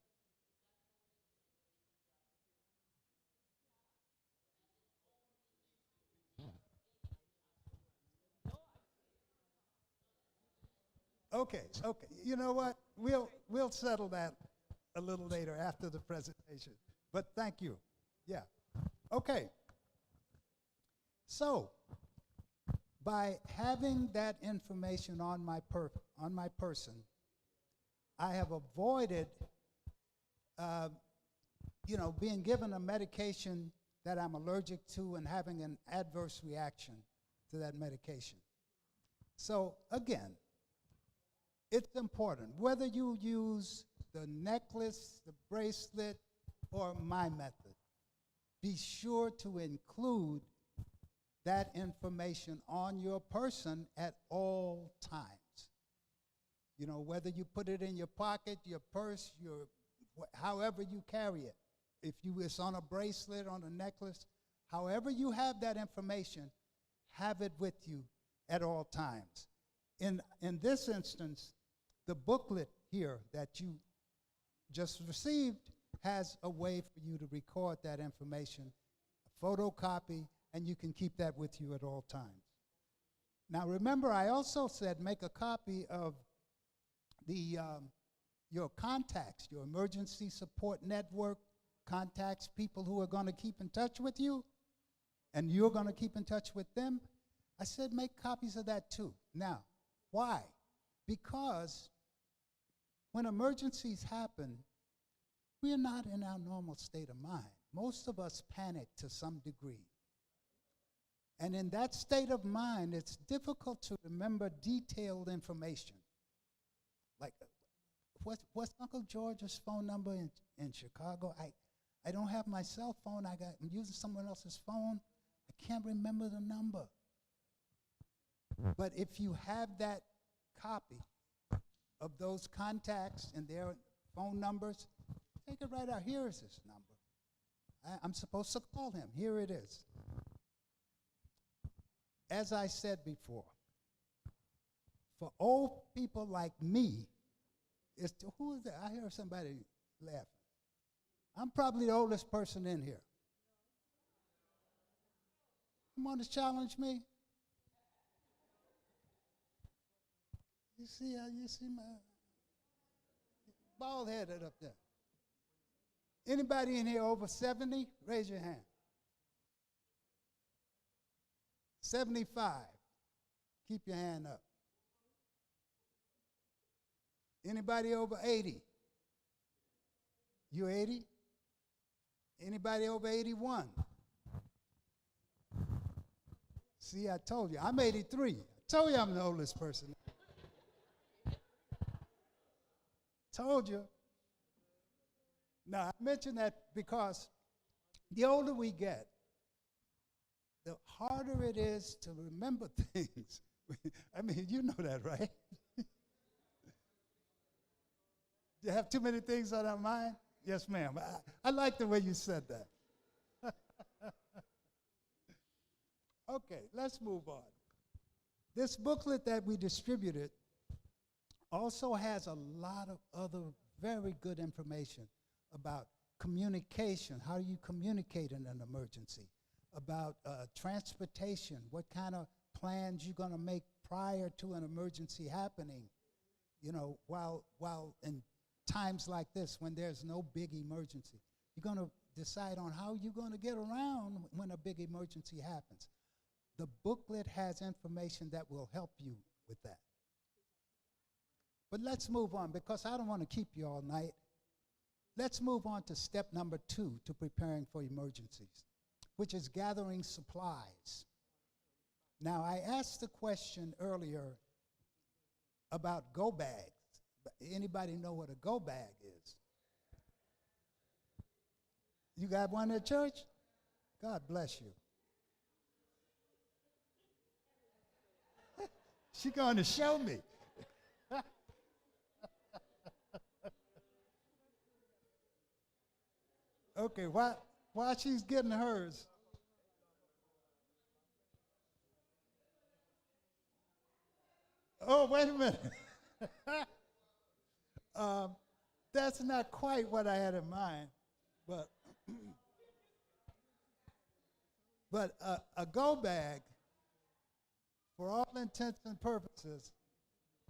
Okay. You know what? We'll settle that a little later after the presentation. But thank you. Yeah. Okay. So, by having that information on my person, I have avoided, being given a medication that I'm allergic to and having an adverse reaction to that medication. So again, it's important whether you use the necklace, the bracelet, or my method. Be sure to include that information on your person at all times. You know, whether you put it in your pocket, your purse, however you carry it. If it's on a bracelet, on a necklace, however you have that information, have it with you at all times. In this instance, the booklet here that you just received has a way for you to record that information, a photocopy, and you can keep that with you at all times. Now remember, I also said make a copy of your contacts, your emergency support network contacts, people who are going to keep in touch with you, and you're going to keep in touch with them. I said make copies of that too. Now, why? Because when emergencies happen, we're not in our normal state of mind. Most of us panic to some degree. And in that state of mind, it's difficult to remember detailed information. Like, what's Uncle George's phone number in Chicago? I don't have my cell phone. I'm using someone else's phone. I can't remember the number. But if you have that copy of those contacts and their phone numbers, take it right out. Here is his number. I'm supposed to call him. Here it is. As I said before, for old people like me, who is that? I hear somebody laughing. I'm probably the oldest person in here. You want to challenge me? You see my bald headed up there. Anybody in here over 70? Raise your hand. 75. Keep your hand up. Anybody over 80? You 80? Anybody over 81? See, I told you. I'm 83. I told you I'm the oldest person. Told you. Now, I mention that because the older we get, the harder it is to remember things. I mean, you know that, right? You have too many things on our mind? Yes, ma'am. I like the way you said that. Okay, let's move on. This booklet that we distributed also has a lot of other very good information about communication, how you communicate in an emergency, about transportation, what kind of plans you're going to make prior to an emergency happening, you know, while in times like this when there's no big emergency. You're going to decide on how you're going to get around when a big emergency happens. The booklet has information that will help you with that. But let's move on because I don't want to keep you all night. Let's move on to step number 2 to preparing for emergencies, which is gathering supplies. Now, I asked the question earlier about go bags. Anybody know what a go bag is? You got one at church? God bless you. She's going to show me. Okay, while she's getting hers, oh, wait a minute. That's not quite what I had in mind, but a go bag, for all intents and purposes,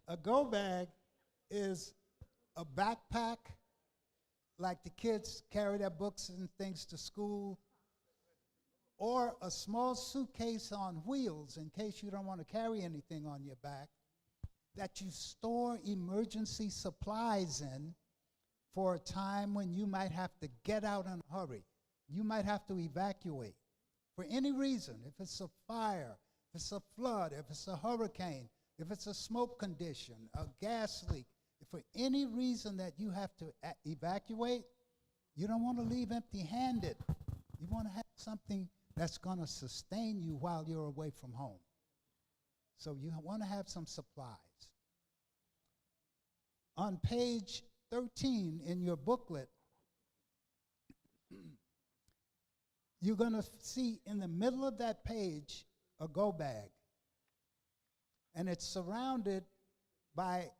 a go bag is a backpack, like the kids carry their books and things to school, or a small suitcase on wheels in case you don't want to carry anything on your back, that you store emergency supplies in for a time when you might have to get out in a hurry. You might have to evacuate for any reason. If it's a fire, if it's a flood, if it's a hurricane, if it's a smoke condition, a gas leak, if for any reason that you have to evacuate, you don't want to leave empty-handed. You want to have something that's going to sustain you while you're away from home. So you want to have some supplies. On page 13 in your booklet, you're going to see in the middle of that page a go bag. And it's surrounded by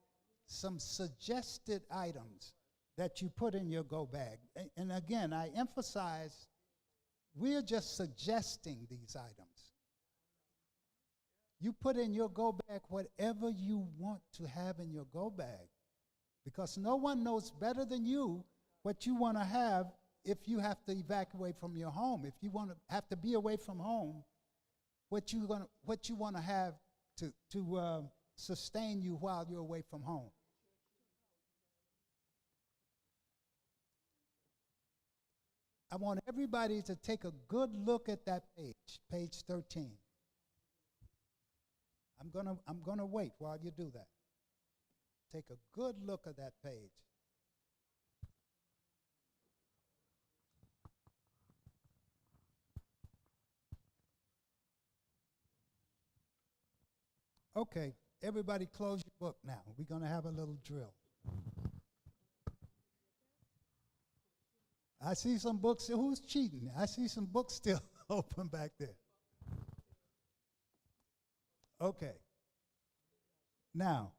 some suggested items that you put in your go bag. And again, I emphasize, we're just suggesting these items. You put in your go bag whatever you want to have in your go bag, because no one knows better than you what you want to have if you have to evacuate from your home. If you want to have to be away from home, what you want to have to sustain you while you're away from home. I want everybody to take a good look at that page 13. I'm gonna wait while you do that. Take a good look at that page. Okay, everybody close your book now. We're gonna have a little drill. I see some books. Who's cheating? I see some books still open back there. Okay. Now,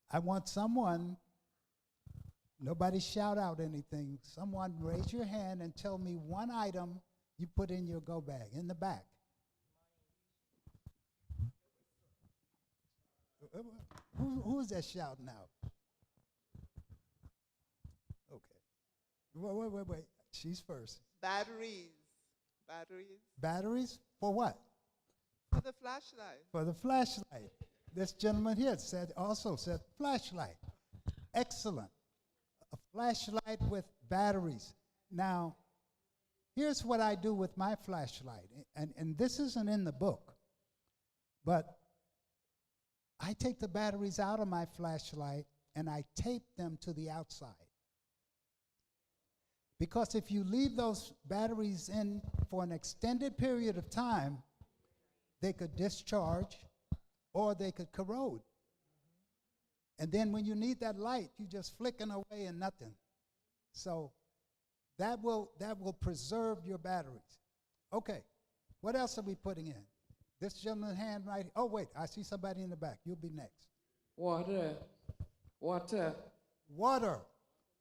I want someone, nobody shout out anything, someone raise your hand and tell me one item you put in your go bag, in the back. Who's that shouting out? Wait. She's first. Batteries. Batteries? For what? For the flashlight. For the flashlight. This gentleman here also said flashlight. Excellent. A flashlight with batteries. Now, here's what I do with my flashlight. And this isn't in the book. But I take the batteries out of my flashlight and I tape them to the outside. Because if you leave those batteries in for an extended period of time, they could discharge or they could corrode. And then when you need that light, you're just flicking away and nothing. So that will preserve your batteries. Okay, what else are we putting in? This gentleman's hand right here. Oh, wait, I see somebody in the back. You'll be next. Water.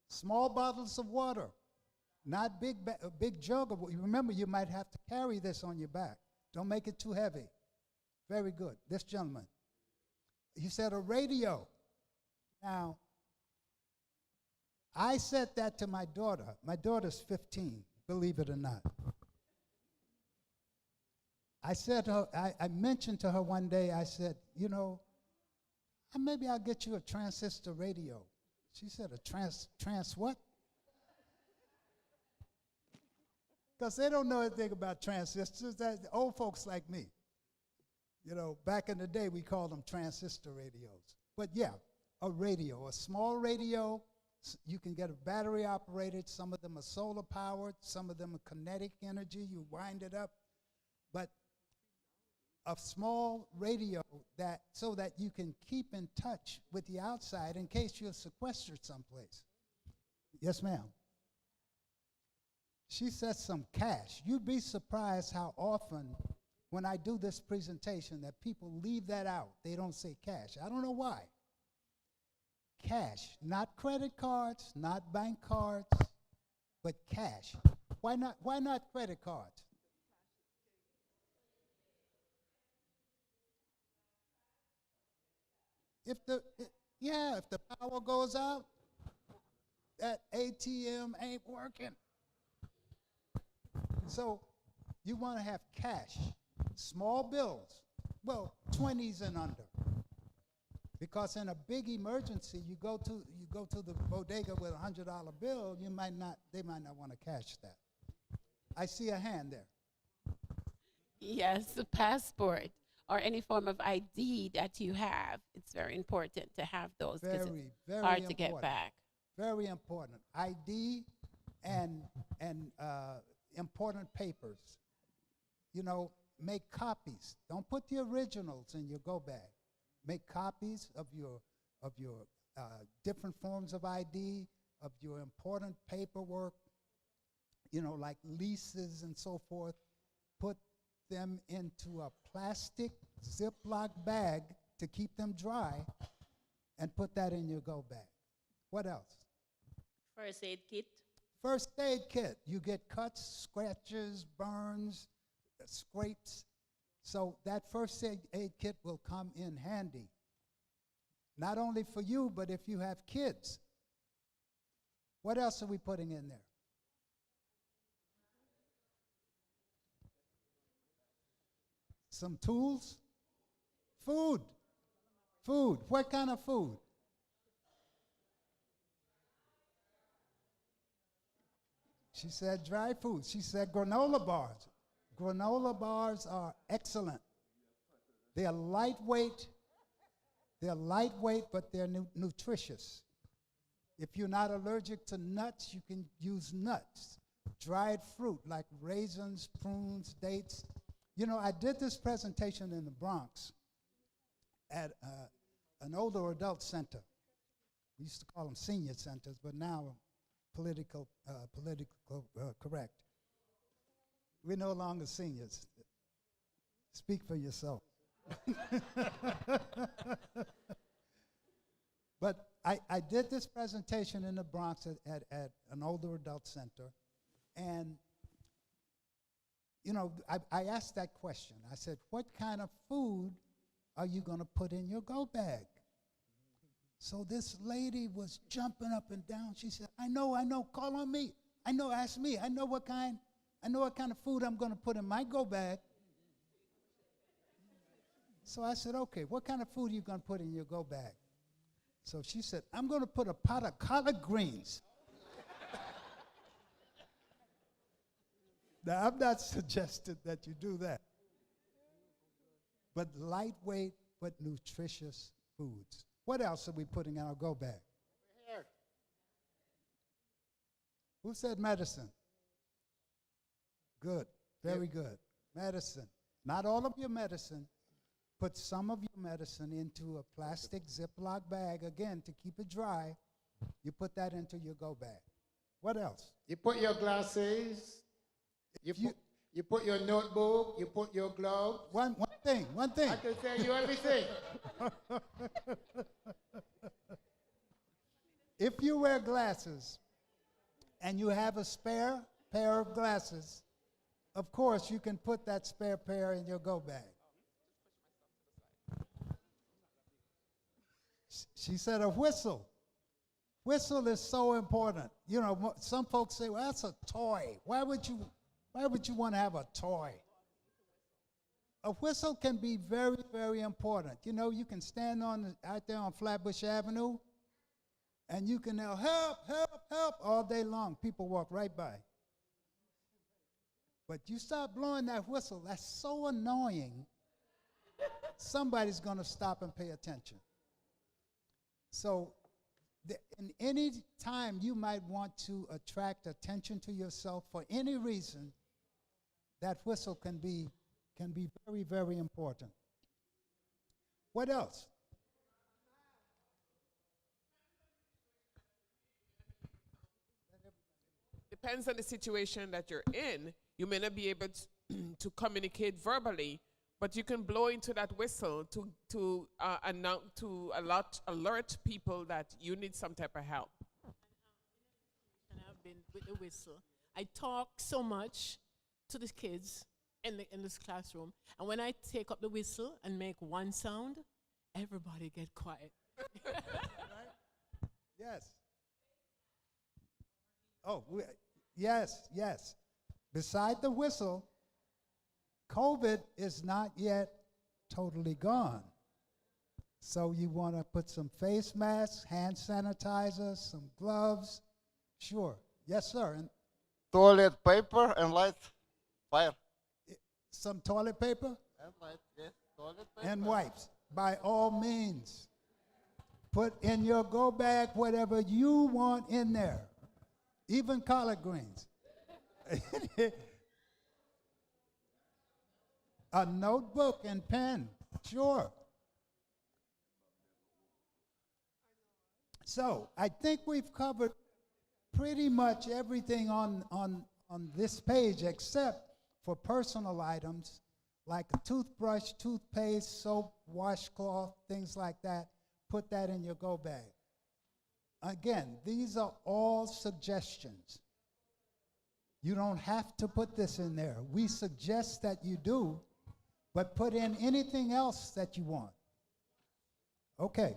Small bottles of water. Not a big jug of water. Remember, you might have to carry this on your back. Don't make it too heavy. Very good. This gentleman. He said a radio. Now, I said that to my daughter. My daughter's 15, believe it or not. I said to her, I mentioned to her one day, I said, you know, maybe I'll get you a transistor radio. She said, a trans what? Because they don't know anything about transistors. That old folks like me. You know, back in the day, we called them transistor radios. But yeah, a radio, a small radio. You can get a battery operated. Some of them are solar powered. Some of them are kinetic energy. You wind it up. But a small radio so that you can keep in touch with the outside in case you're sequestered someplace. Yes, ma'am. She said some cash. You'd be surprised how often when I do this presentation that people leave that out. They don't say cash. I don't know why. Cash, not credit cards, not bank cards, but cash. Why not credit cards? If the power goes out, that ATM ain't working. So you want to have cash, small bills, well, 20s and under. Because in a big emergency, you go to the bodega with a $100 bill, they might not want to cash that. I see a hand there. Yes, a passport or any form of ID that you have. It's very important to have those because it's hard to get back. Very important. ID and important papers. You know, make copies. Don't put the originals in your go bag. Make copies of your different forms of ID, of your important paperwork, you know, like leases and so forth. Put them into a plastic Ziploc bag to keep them dry and put that in your go bag. What else? First aid kit. First aid kit. You get cuts, scratches, burns, scrapes. So that first aid kit will come in handy. Not only for you, but if you have kids. What else are we putting in there? Some tools? Food. Food. What kind of food? She said dry food. She said granola bars. Granola bars are excellent. They're lightweight. They're lightweight, but they're nutritious. If you're not allergic to nuts, you can use nuts. Dried fruit like raisins, prunes, dates. You know, I did this presentation in the Bronx at an older adult center. We used to call them senior centers, but now political correct. We're no longer seniors. Speak for yourself. But I did this presentation in the Bronx at an older adult center, and you know, I asked that question. I said, what kind of food are you going to put in your go bag? So this lady was jumping up and down. She said, I know, call on me. I know, ask me. I know what kind of food I'm going to put in my go bag. So I said, okay, what kind of food are you going to put in your go bag? So she said, I'm going to put a pot of collard greens. Now, I'm not suggesting that you do that. But lightweight but nutritious foods. What else are we putting in our go bag? Here. Who said medicine? Good. Very good. Medicine. Not all of your medicine. Put some of your medicine into a plastic Ziploc bag, again, to keep it dry. You put that into your go bag. What else? You put your glasses. You put your notebook. You put your gloves. One thing. I can tell you everything. If you wear glasses and you have a spare pair of glasses, of course you can put that spare pair in your go bag. She said a whistle. Whistle is so important. You know, some folks say, well, that's a toy. Why would you want to have a toy? A whistle can be very, very important. You know, you can stand out there on Flatbush Avenue, and you can yell, help, help, help, all day long. People walk right by. But you start blowing that whistle, that's so annoying, somebody's going to stop and pay attention. So in any time you might want to attract attention to yourself for any reason, that whistle can be very, very important. What else? Depends on the situation that you're in. You may not be able to communicate verbally, but you can blow into that whistle to alert people that you need some type of help. And I've been with the whistle. I talk so much to the kids in this classroom, and when I take up the whistle and make one sound, everybody get quiet. Right? Yes. Oh, yes. Beside the whistle, COVID is not yet totally gone. So you want to put some face masks, hand sanitizer, some gloves. Sure. Yes, sir. And toilet paper and light fire. Some toilet paper? And light, yes, toilet paper. And wipes. By all means. Put in your go bag whatever you want in there. Even collard greens. A notebook and pen, sure. So I think we've covered pretty much everything on this page except for personal items like a toothbrush, toothpaste, soap, washcloth, things like that. put that in your go bag. Again, these are all suggestions. You don't have to put this in there. We suggest that you do, but put in anything else that you want. Okay.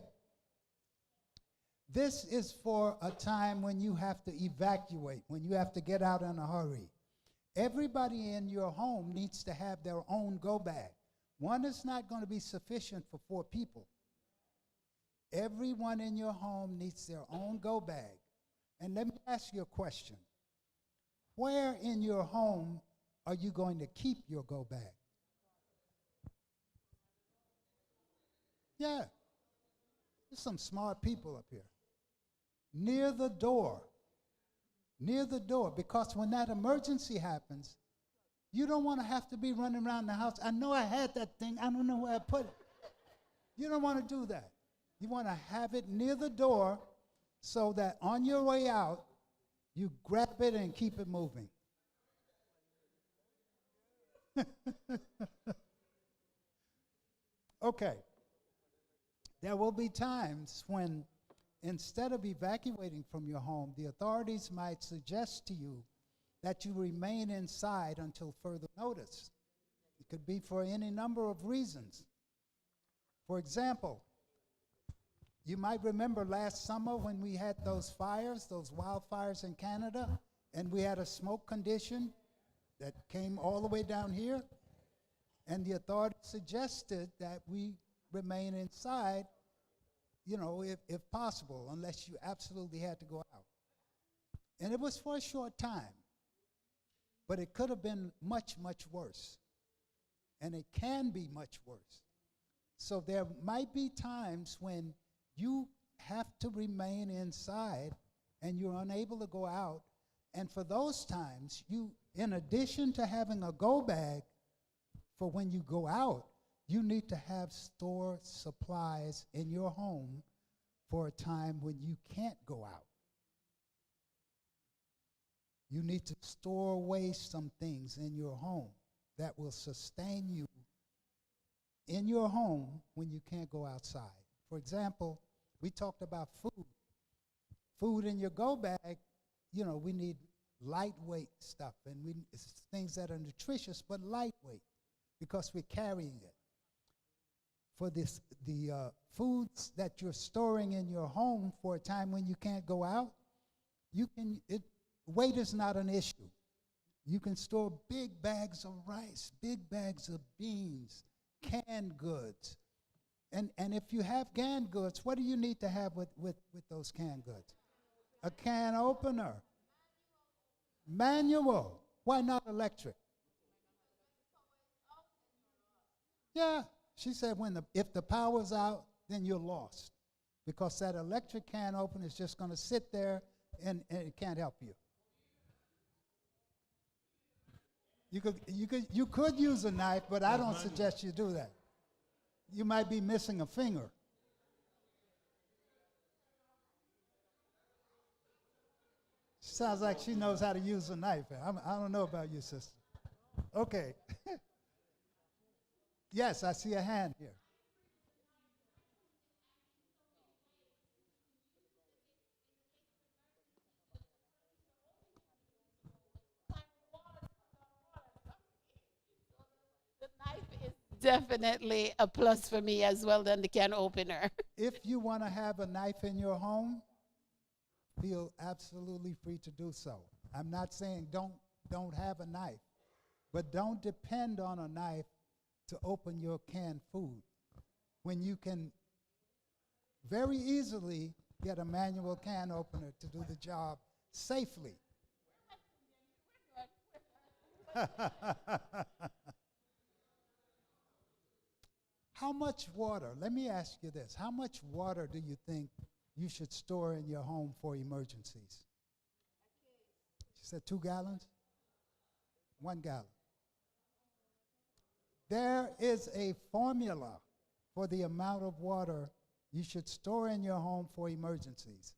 This is for a time when you have to evacuate, when you have to get out in a hurry. Everybody in your home needs to have their own go bag. One is not going to be sufficient for 4 people. Everyone in your home needs their own go bag. And let me ask you a question. Where in your home are you going to keep your go bag? Yeah. There's some smart people up here. Near the door. Near the door. Because when that emergency happens, you don't want to have to be running around the house. I know I had that thing. I don't know where I put it. You don't want to do that. You want to have it near the door so that on your way out, you grab it and keep it moving. Okay. There will be times when instead of evacuating from your home, the authorities might suggest to you that you remain inside until further notice. It could be for any number of reasons. For example, you might remember last summer when we had those fires, those wildfires in Canada, and we had a smoke condition that came all the way down here, and the authorities suggested that we remain inside, you know, if possible, unless you absolutely had to go out. And it was for a short time, but it could have been much, much worse. And it can be much worse. So there might be times when you have to remain inside and you're unable to go out. And for those times, you, in addition to having a go bag for when you go out, you need to have store supplies in your home for a time when you can't go out. You need to store away some things in your home that will sustain you in your home when you can't go outside. For example, we talked about food. Food in your go bag, you know, we need lightweight stuff, and it's things that are nutritious but lightweight because we're carrying it. For the foods that you're storing in your home for a time when you can't go out, weight is not an issue. You can store big bags of rice, big bags of beans, canned goods. And if you have canned goods, what do you need to have with those canned goods? A can opener. Manual. Why not electric? Yeah. She said if the power's out, then you're lost. Because that electric can opener is just going to sit there and it can't help you. You could use a knife, but I don't suggest you do that. You might be missing a finger. Sounds like she knows how to use a knife. I don't know about you, sister. Okay. Yes, I see a hand here. Definitely a plus for me as well than the can opener. If you want to have a knife in your home, feel absolutely free to do so. I'm not saying don't have a knife, but don't depend on a knife to open your canned food when you can very easily get a manual can opener to do the job safely. How much water, let me ask you this, how much water do you think you should store in your home for emergencies? She said 2 gallons? 1 gallon. There is a formula for the amount of water you should store in your home for emergencies.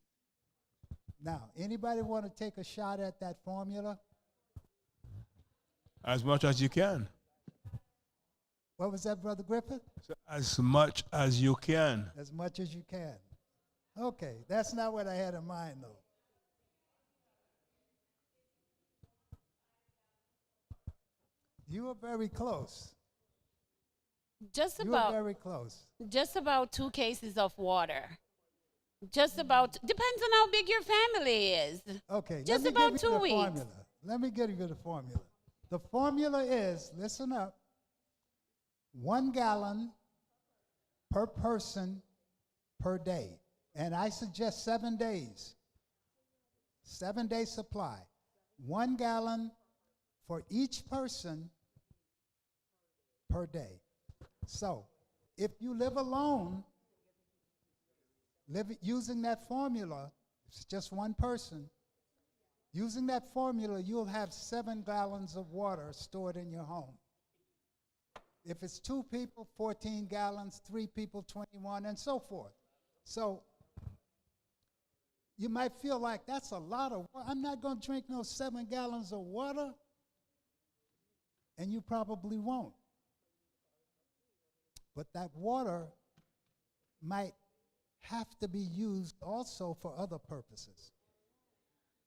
Now, anybody want to take a shot at that formula? As much as you can. What was that, Brother Griffith? So as much as you can. As much as you can. Okay, that's not what I had in mind, though. You were very close. Just You were about very close. just about 2 cases of water. Just about depends on how big your family is. Okay, Just let me about give 2 you the weeks. formula. Let me give you the formula. The formula is, listen up, 1 gallon per person per day. And I suggest 7 days. 7-day supply. 1 gallon for each person per day. So, if you live alone, using that formula, it's just one person, using that formula, you'll have 7 gallons of water stored in your home. If it's 2 people, 14 gallons, 3 people, 21, and so forth. So you might feel like that's a lot of water. I'm not going to drink no 7 gallons of water. And you probably won't. But that water might have to be used also for other purposes.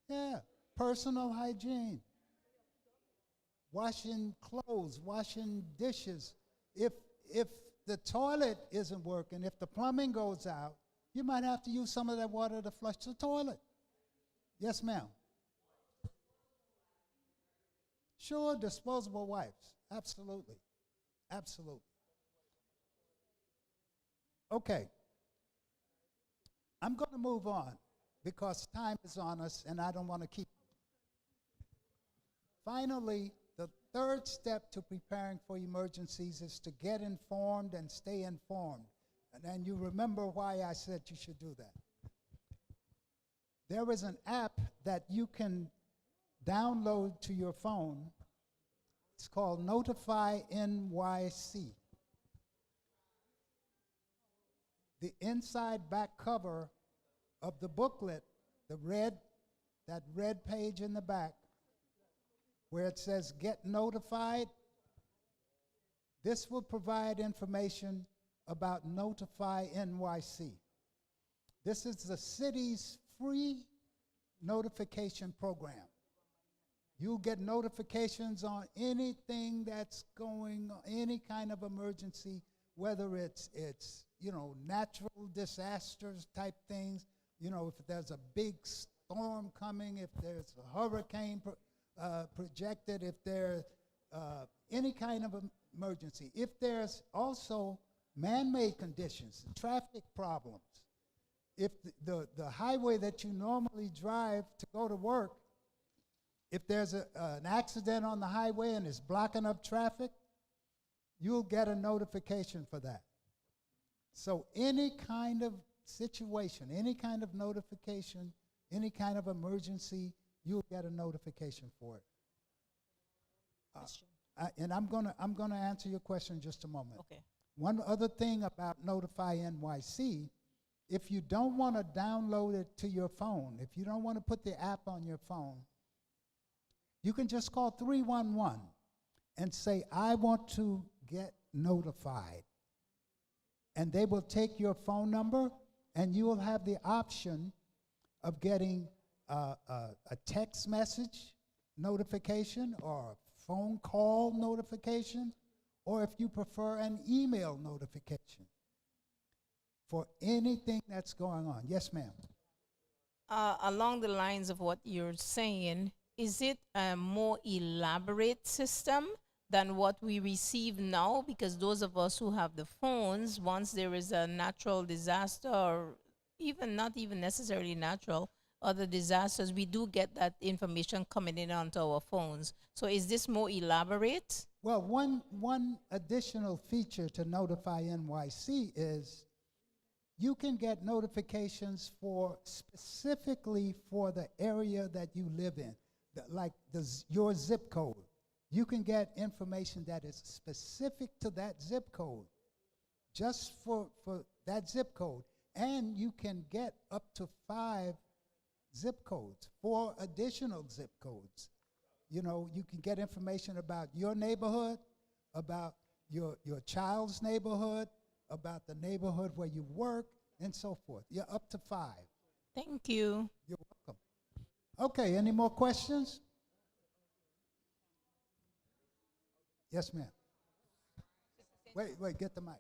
Yeah, personal hygiene, washing clothes, washing dishes. If the toilet isn't working, if the plumbing goes out, you might have to use some of that water to flush the toilet. Yes, ma'am. Sure, disposable wipes. Absolutely. Absolutely. Okay. I'm going to move on because time is on us and I don't want to keep. Finally, the third step to preparing for emergencies is to get informed and stay informed. And then you remember why I said you should do that. There is an app that you can download to your phone. It's called Notify NYC. The inside back cover of the booklet, that red page in the back, where it says Get Notified, this will provide information about Notify NYC. This is the city's free notification program. You'll get notifications on anything that's going on, any kind of emergency, whether it's natural disasters type things, if there's a big storm coming, if there's a hurricane projected, if there's any kind of emergency. If there's also man-made conditions, traffic problems. If the highway that you normally drive to go to work, if there's an accident on the highway and it's blocking up traffic, you'll get a notification for that. So any kind of situation, any kind of notification, any kind of emergency, you'll get a notification for it. And I'm gonna answer your question in just a moment. Okay. One other thing about Notify NYC, if you don't want to download it to your phone, if you don't want to put the app on your phone, you can just call 311 and say, I want to get notified. And they will take your phone number, and you will have the option of getting a text message notification or a phone call notification, or if you prefer, an email notification for anything that's going on. Yes, ma'am. Along the lines of what you're saying, is it a more elaborate system than what we receive now? Because those of us who have the phones, once there is a natural disaster, or not even necessarily natural, other disasters, we do get that information coming in onto our phones. So is this more elaborate? Well, one additional feature to Notify NYC is you can get notifications specifically for the area that you live in, your zip code. You can get information that is specific to that zip code, just for that zip code. And you can get up to 5 zip codes, 4 additional zip codes. You can get information about your neighborhood, about your child's neighborhood, about the neighborhood where you work, and so forth. You're up to 5. Thank you. You're welcome. Okay, any more questions? Yes, ma'am. Wait, get the mic.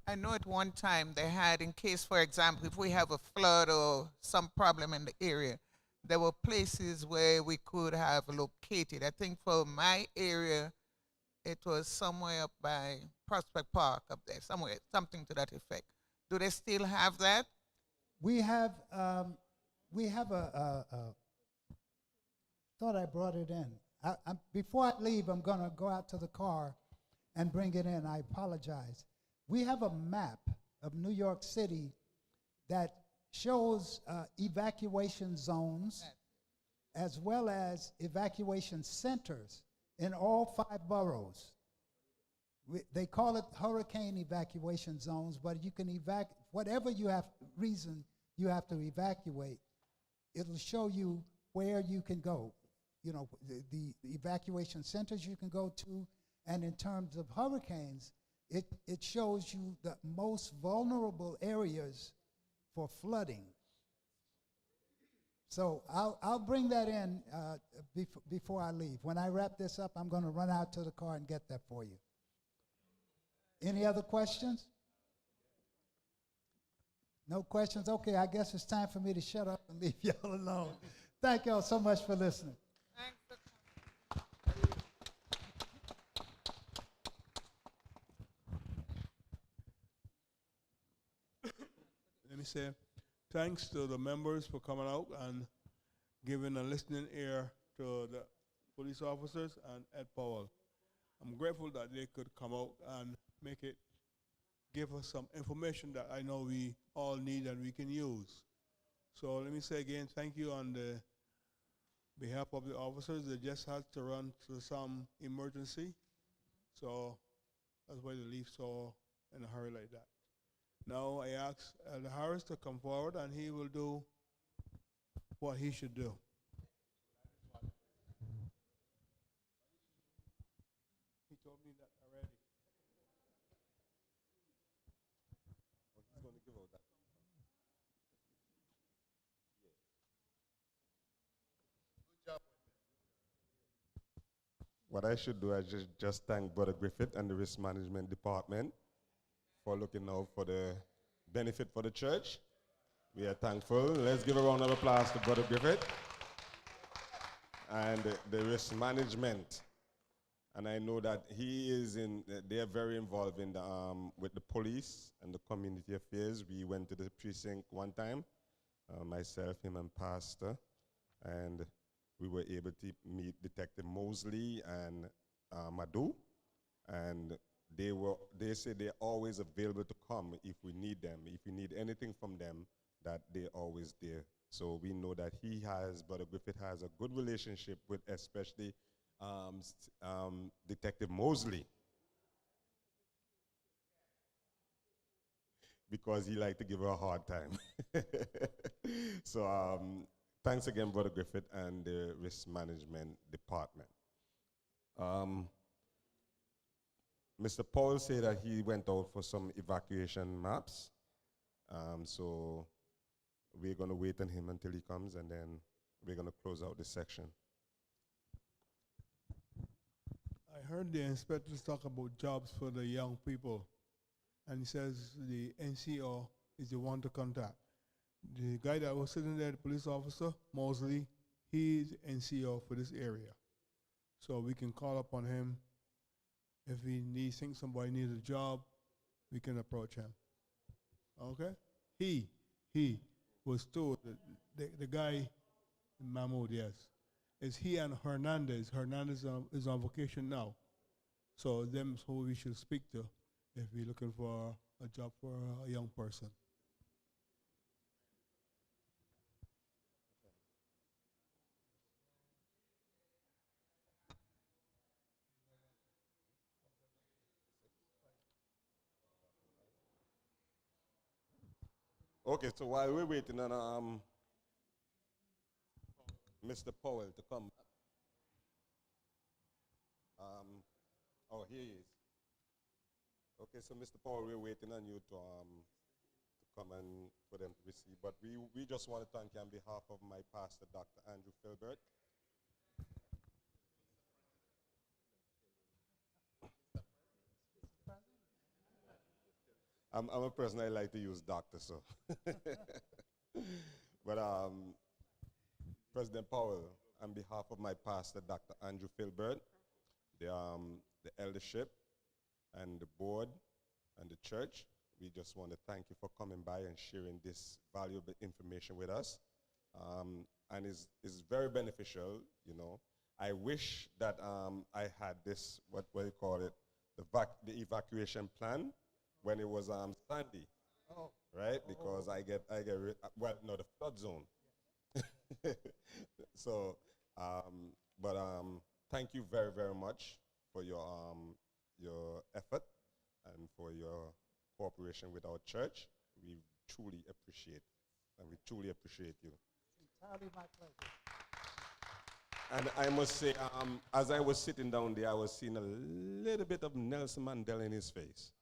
I know at one time they had, in case, for example, if we have a flood or some problem in the area, there were places where we could have located. I think for my area, it was somewhere up by Prospect Park up there, somewhere, something to that effect. Do they still have that? We have thought I brought it in. Before I leave, I'm going to go out to the car and bring it in. I apologize. We have a map of New York City that shows evacuation zones as well as evacuation centers in all 5 boroughs. They call it hurricane evacuation zones, but you can whatever reason you have to evacuate, it'll show you where you can go. You know, the evacuation centers you can go to, and in terms of hurricanes, it shows you the most vulnerable areas for flooding. So I'll bring that in before I leave. When I wrap this up, I'm going to run out to the car and get that for you. Any other questions? No questions? Okay, I guess it's time for me to shut up and leave y'all alone. Thank y'all so much for listening. Let me say thanks to the members for coming out and giving a listening ear to the police officers and Ed Powell. I'm grateful that they could come out and give us some information that I know we all need and we can use. So let me say again, thank you on the behalf of the officers. They just had to run to some emergency, so that's why they leave so in a hurry like that. Now I ask Elder Harris to come forward and he will do what he should do. He told me that already. He's going to give out that. What I should do is just thank Brother Griffith and the Risk Management Department for looking out for the benefit for the church. We are thankful. Let's give a round of applause to Brother Griffith and the Risk Management. And I know that they are very involved in with the police and the community affairs. We went to the precinct one time, myself, him, and Pastor, and we were able to meet Detective Mosley and Madhu, and they say they're always available to come if we need them. If we need anything from them, that they're always there. So we know that Brother Griffith has a good relationship with especially Detective Mosley, because he liked to give her a hard time. So thanks again, Brother Griffith and the Risk Management Department. Mr. Paul said that he went out for some evacuation maps. So we're going to wait on him until he comes, and then we're going to close out this section. I heard the inspectors talk about jobs for the young people, and he says the NCO is the one to contact. The guy that was sitting there, the police officer, Mosley, he's NCO for this area. So we can call upon him. If somebody needs a job, we can approach him. Okay? He was told, the guy, Mahmoud, yes. It's he and Hernandez. Hernandez is on vacation now. So them is who we should speak to if we're looking for a job for a young person. Okay, so while we're waiting on Mr. Powell to come, Oh, here he is. Okay, so Mr. Paul, we're waiting on you to come and for them to receive. But we just want to thank you on behalf of my pastor, Dr. Andrew Filbert. I'm a person I like to use doctor, so. But President Powell, on behalf of my pastor, Dr. Andrew Filbert, the eldership and the board and the church, we just want to thank you for coming by and sharing this valuable information with us. And it's very beneficial, you know. I wish that I had this, what do you call it, the evacuation plan when it was Sandy, right? Because I get well, no, the flood zone. So, thank you very, very much for your effort and for your cooperation with our church. We truly appreciate, and we truly appreciate you. Entirely my pleasure. And I must say, as I was sitting down there, I was seeing a little bit of Nelson Mandela in his face.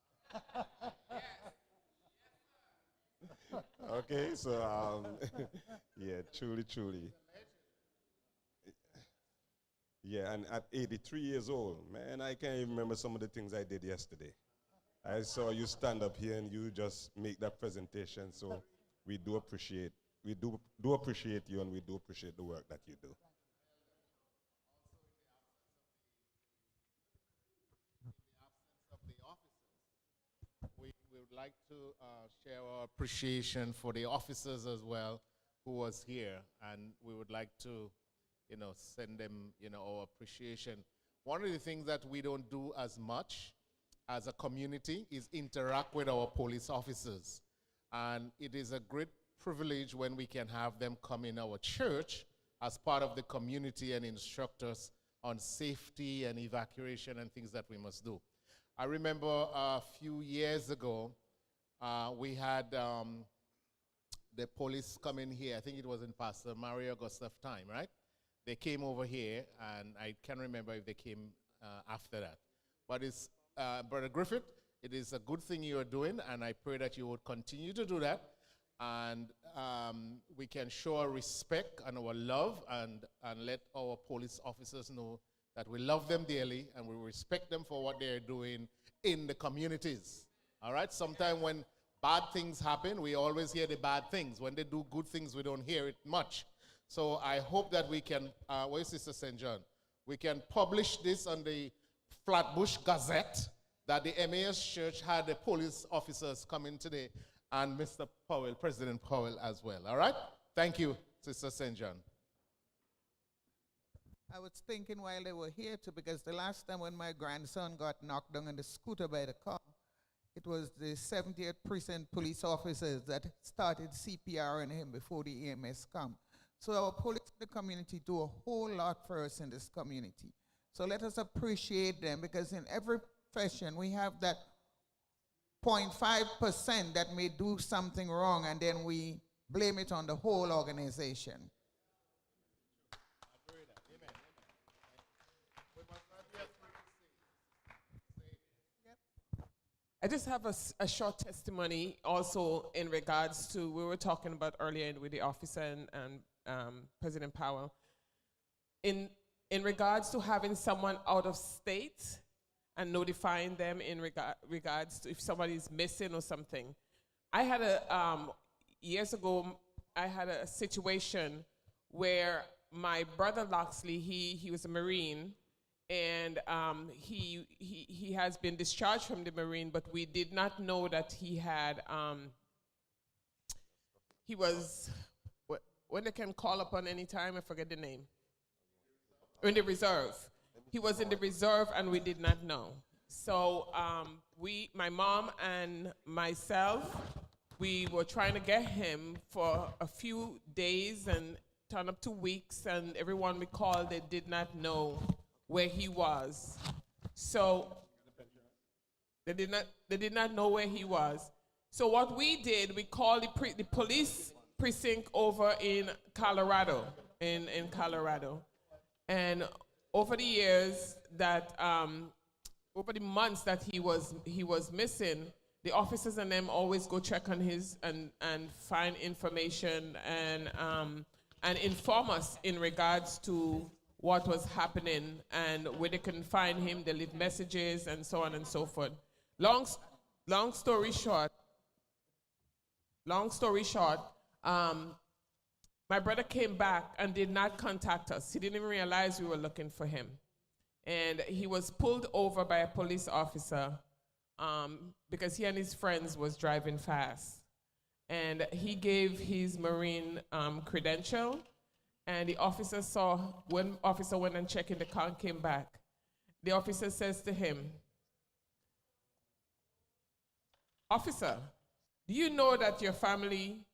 Okay, so yeah, truly, truly. Yeah, and at 83 years old, man, I can't even remember some of the things I did yesterday. I saw you stand up here and you just make that presentation, so we do appreciate you, and we do appreciate the work that you do. We would like to share our appreciation for the officers as well who was here, and we would like to, you know, send them, you know, our appreciation. One of the things that we don't do as much as a community is interact with our police officers, and it is a great privilege when we can have them come in our church as part of the community and instruct us on safety and evacuation and things that we must do. I remember a few years ago, we had the police come in here. I think it was in Pastor Mario Gustav time, right? They came over here, and I can't remember if they came after that. But it's, Brother Griffith, it is a good thing you are doing, and I pray that you would continue to do that. And we can show our respect and our love and let our police officers know that we love them dearly and we respect them for what they're doing in the communities. All right? Sometimes when bad things happen, we always hear the bad things. When they do good things, we don't hear it much. So I hope that we can, where's Sister St. John? We can publish this on the Flatbush Gazette that the Emmaus Church had the police officers come in today, and Mr. Powell, President Powell as well. All right? Thank you, Sister St. John. I was thinking while they were here too, because the last time when my grandson got knocked down on the scooter by the car, it was the 70th Precinct police officers that started CPR on him before the EMS come. So our police in the community do a whole lot for us in this community. So let us appreciate them, because in every profession we have that 0.5% that may do something wrong, and then we blame it on the whole organization. I just have a short testimony also in regards to, we were talking about earlier with the officer and President Powell. In regards to having someone out of state and notifying them in regards to if somebody is missing or something. I had years ago, I had a situation where my brother Loxley, he was a Marine, and he has been discharged from the Marine, but we did not know that he had, he was, when they can call upon any time, I forget the name. In the reserve. He was in the reserve and we did not know. So my mom and myself, we were trying to get him for a few days and turn up to weeks, and everyone we called, they did not know where he was. So they did not know where he was. So what we did, we called the police precinct over in Colorado, in Colorado. And over the years, that over the months that he was missing, the officers and them always go check on his and find information and inform us in regards to what was happening and where they can find him. They leave messages and so on and so forth. Long story short, my brother came back and did not contact us. He didn't even realize we were looking for him. And he was pulled over by a police officer because he and his friends was driving fast. And he gave his Marine credential, and the officer saw, when officer went and checked in the car and came back, the officer says to him, "Officer, do you know that your family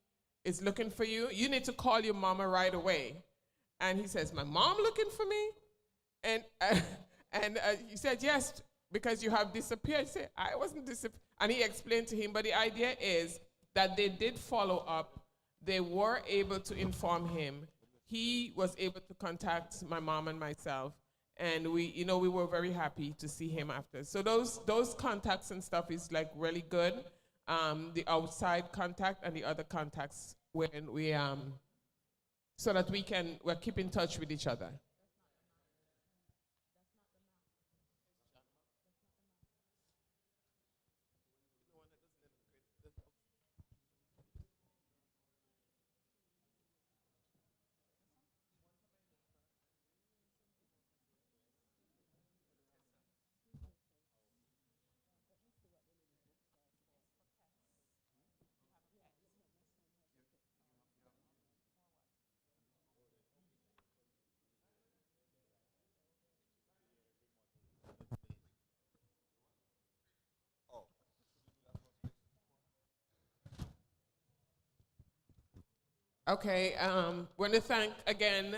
is looking for you? You need to call your mama right away." And he says, "My mom looking for me?" And he said, "Yes, because you have disappeared." He said, "I wasn't disappeared." And he explained to him, but the idea is that they did follow up. They were able to inform him. He was able to contact my mom and myself. And we were very happy to see him after. So those contacts and stuff is like really good. The outside contact and the other contacts when we, so that we're keep in touch with each other. Okay, want to thank again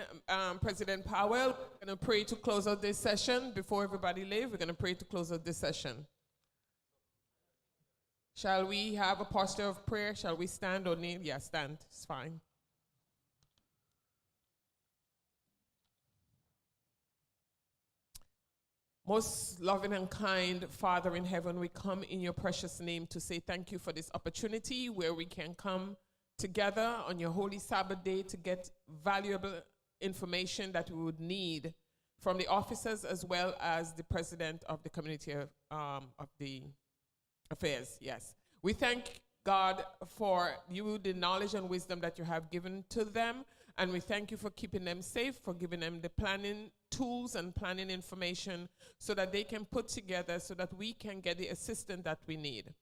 President Powell. We're going to pray to close out this session. Before everybody leave, we're going to pray to close out this session. Shall we have a posture of prayer? Shall we stand or kneel? Yeah, stand. It's fine. Most loving and kind Father in heaven, we come in your precious name to say thank you for this opportunity where we can come together on your holy Sabbath day to get valuable information that we would need from the officers as well as the president of the community of the affairs. Yes. We thank God for you, the knowledge and wisdom that you have given to them. And we thank you for keeping them safe, for giving them the planning tools and planning information so that they can put together so that we can get the assistance that we need.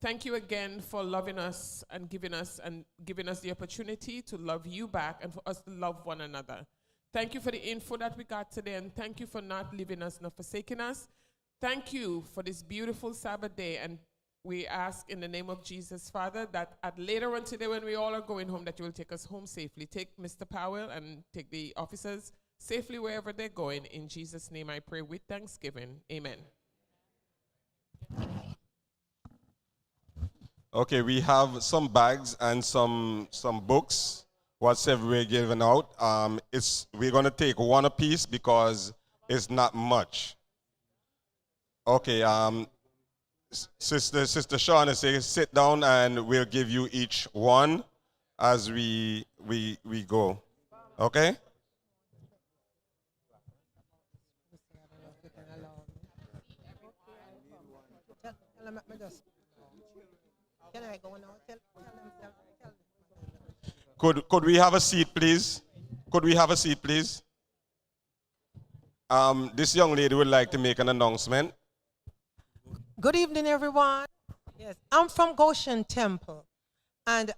Thank you again for loving us and giving us the opportunity to love you back and for us to love one another. Thank you for the info that we got today, and thank you for not leaving us nor forsaking us. Thank you for this beautiful Sabbath day, and we ask in the name of Jesus, Father, that later on today when we all are going home, that you will take us home safely. Take Mr. Powell and take the officers safely wherever they're going. In Jesus' name I pray with thanksgiving. Amen. Okay, we have some bags and some books, whatever we're giving out. We're going to take one apiece because it's not much. Okay, Sister Shauna says sit down and we'll give you each one as we go. Okay? Can I go now? Could we have a seat, please? Could we have a seat, please? This young lady would like to make an announcement. Good evening, everyone. Yes, I'm from Goshen Temple. And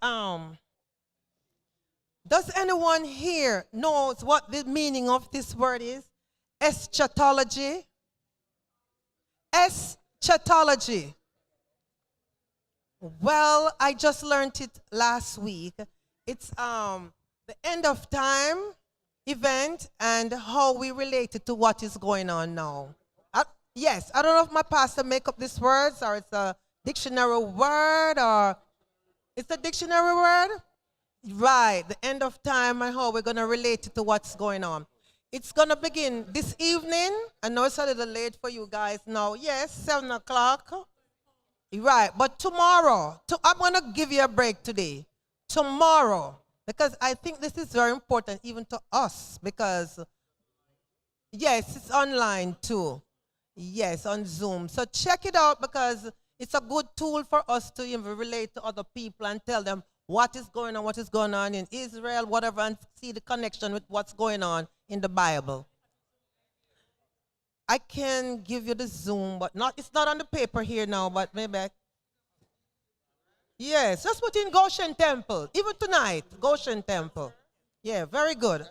does anyone here knows what the meaning of this word is? Eschatology. Eschatology. Well, I just learned it last week. It's the end of time event and how we relate it to what is going on now. Yes, I don't know if my pastor make up these words or it's a dictionary word or it's a dictionary word. Right, the end of time and how we're going to relate it to what's going on. It's going to begin this evening. I know it's a little late for you guys now. Yes, 7 o'clock. Right, but tomorrow, I'm going to give you a break today. Tomorrow, because I think this is very important even to us, because, yes, it's online too. Yes, on Zoom. So check it out, because it's a good tool for us to even relate to other people and tell them what is going on in Israel, whatever, and see the connection with what's going on in the Bible. I can give you the Zoom, but it's not on the paper here now, but maybe yes, just put in Goshen Temple. Even tonight, Goshen Temple. Yeah, very good.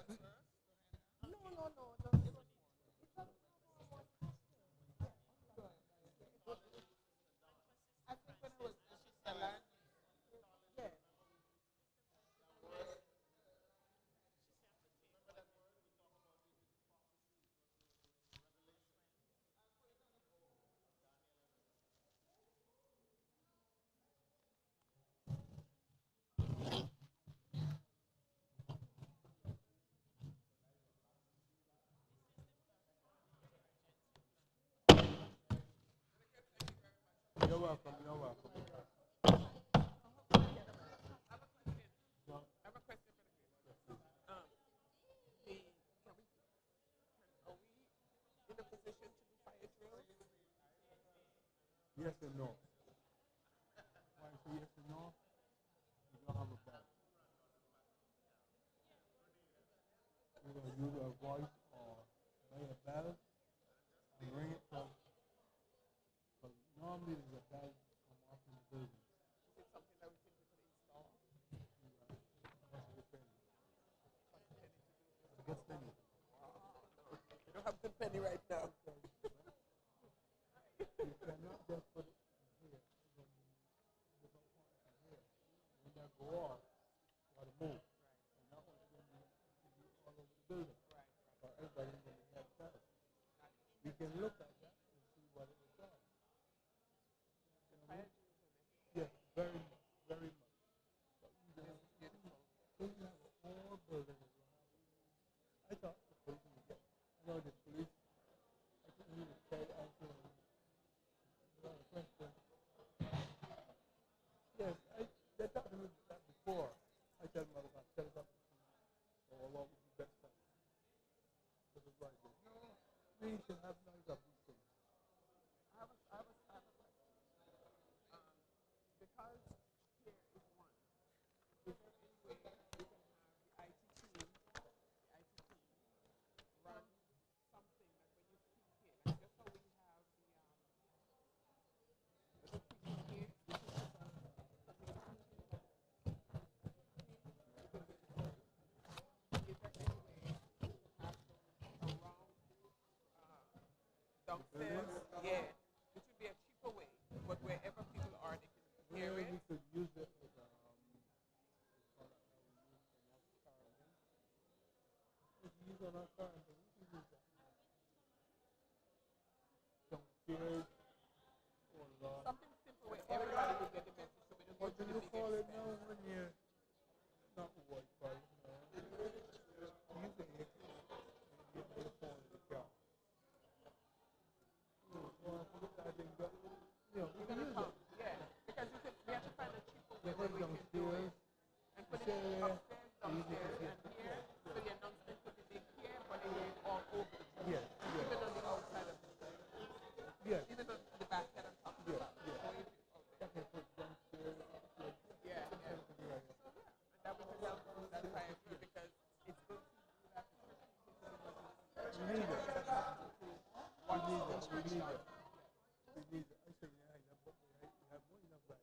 You're welcome. You're welcome. Yes and no. Why I say yes and no? You don't have a bell. You're going to use a voice or play a bell and ring it from. But normally there's a bell come off in the building. Is it something that we think we can install? What's the penny? What's penny? We don't have good penny right now. You cannot just put it here. When that go off, you got to move. And that one's going to be all over the building. So everybody's going to have that. We can look at that and see what it is on. Yes, very much, very much. But you have a whole building. I thought the police would get, the police, I think he would try to answer a question. Yes, they talked to me that before. I told them I was going to set it up or what would be best time. So it was like this. No, we should have none of these things. I have a question. Because here is one. Is there any way we can have the IT team run something that when you speak here, like just how we have the preaching here, downstairs, yeah, it would be a cheaper way, but wherever people are, they can hear it. We could use it with use on our car, but we can use that. Downstairs or something simple where everybody will get the message. So we don't what do you call it now when you're not Wi-Fi? Using it. The phone in the car. We're gonna come, yeah. Because we have to find a cheaper way where we can do it. And put it upstairs, downstairs, and here. So the announcement could be big here, but it is all over the place. Yes, yes. Even on the outside of the place. Yes. Even on the back and on top of the back. Yeah, yeah. And that would help that time because it's good to do that. We need it. We need it. We need it. I say, yeah, but we have more enough rights.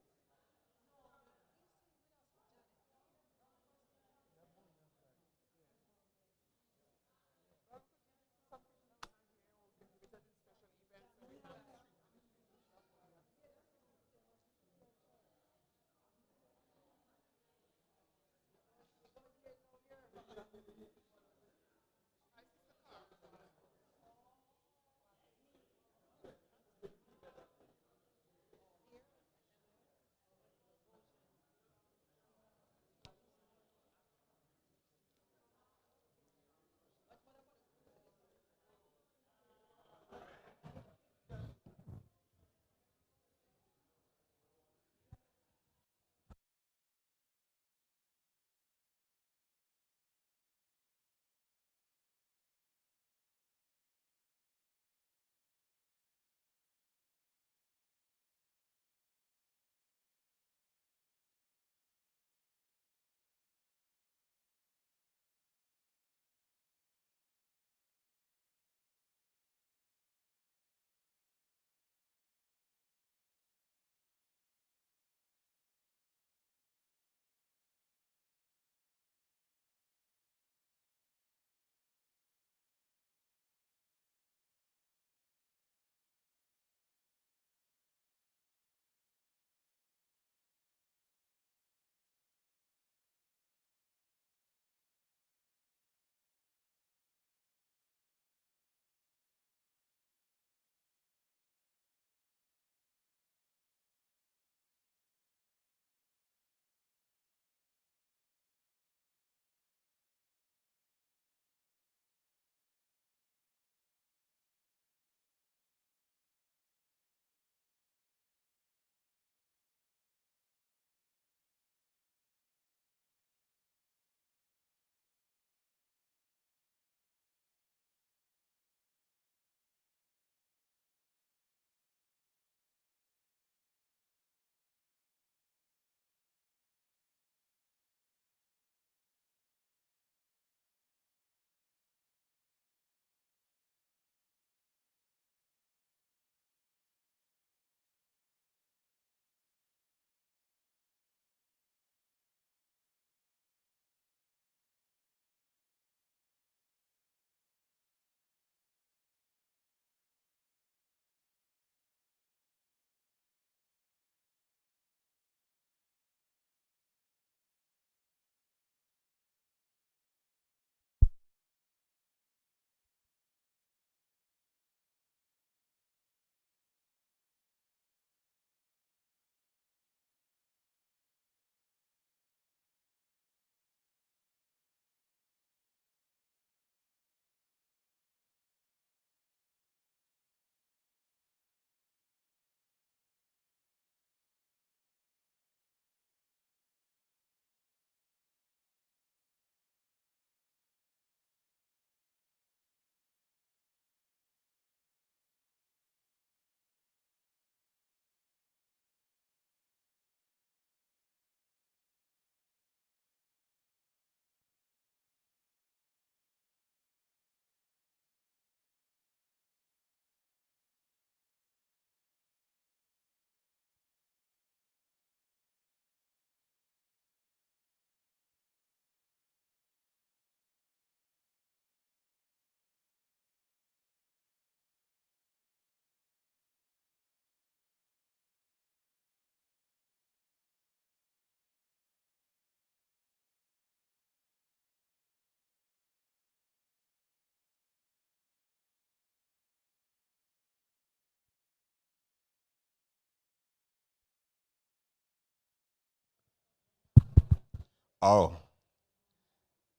Oh.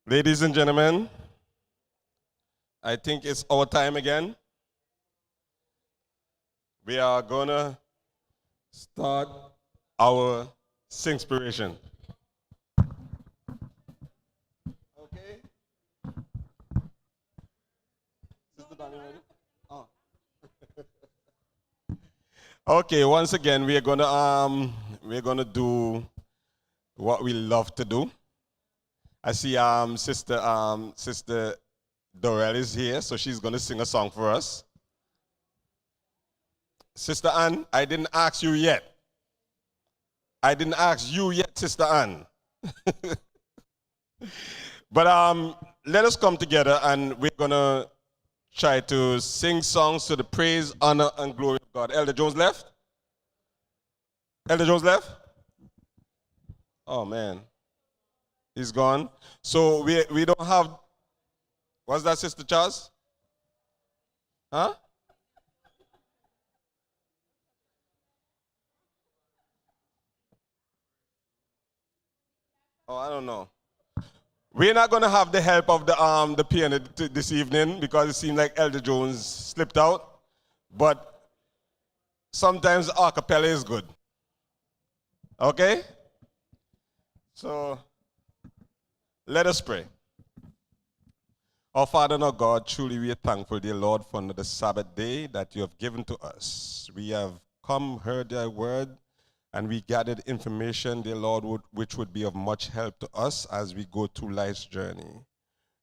Ladies and gentlemen, I think it's our time again. We are going to start our Singspiration. Okay. Sister Donnie, ready? Oh. Okay, once again, we're gonna do what we love to do. I see Sister Dorel is here, so she's gonna sing a song for us. Sister Ann, I didn't ask you yet. Sister Ann. But let us come together and we're gonna try to sing songs to the praise, honor, and glory of God. Elder Jones left? Elder Jones left? Oh man. He's gone. So we don't have, what's that, Sister Charles? Huh? Oh, I don't know. We're not going to have the help of the piano this evening because it seemed like Elder Jones slipped out. But sometimes a cappella is good. Okay? So let us pray. Our Father and our God, truly we are thankful, dear Lord, for another Sabbath day that you have given to us. We have come, heard thy word, and we gathered information, dear Lord, which would be of much help to us as we go through life's journey.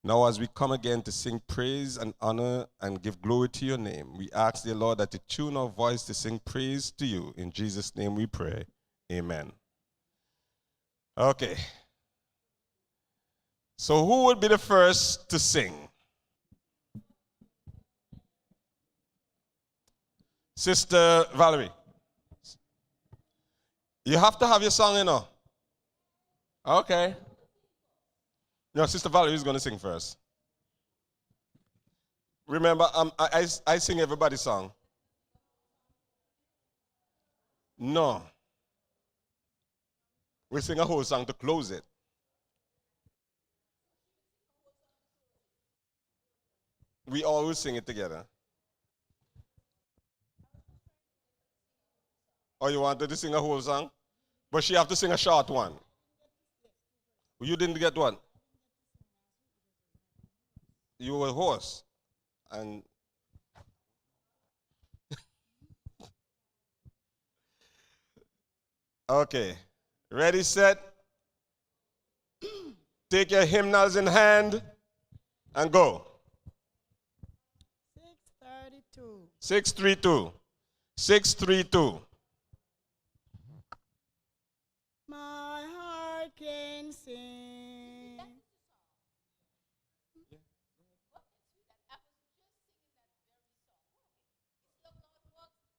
Now as we come again to sing praise and honor and give glory to your name, we ask, dear Lord, that you tune our voice to sing praise to you. In Jesus' name we pray. Amen. Okay. So who would be the first to sing? Sister Valerie. You have to have your song, you know. Okay. No, Sister Valerie is going to sing first. Remember, I sing everybody's song. No. We sing a whole song to close it. We always sing it together. Oh, you wanted to sing a whole song? But she have to sing a short one. You didn't get one. You were a horse. And okay. Ready, set. Take your hymnals in hand and go. 632. 632. 632.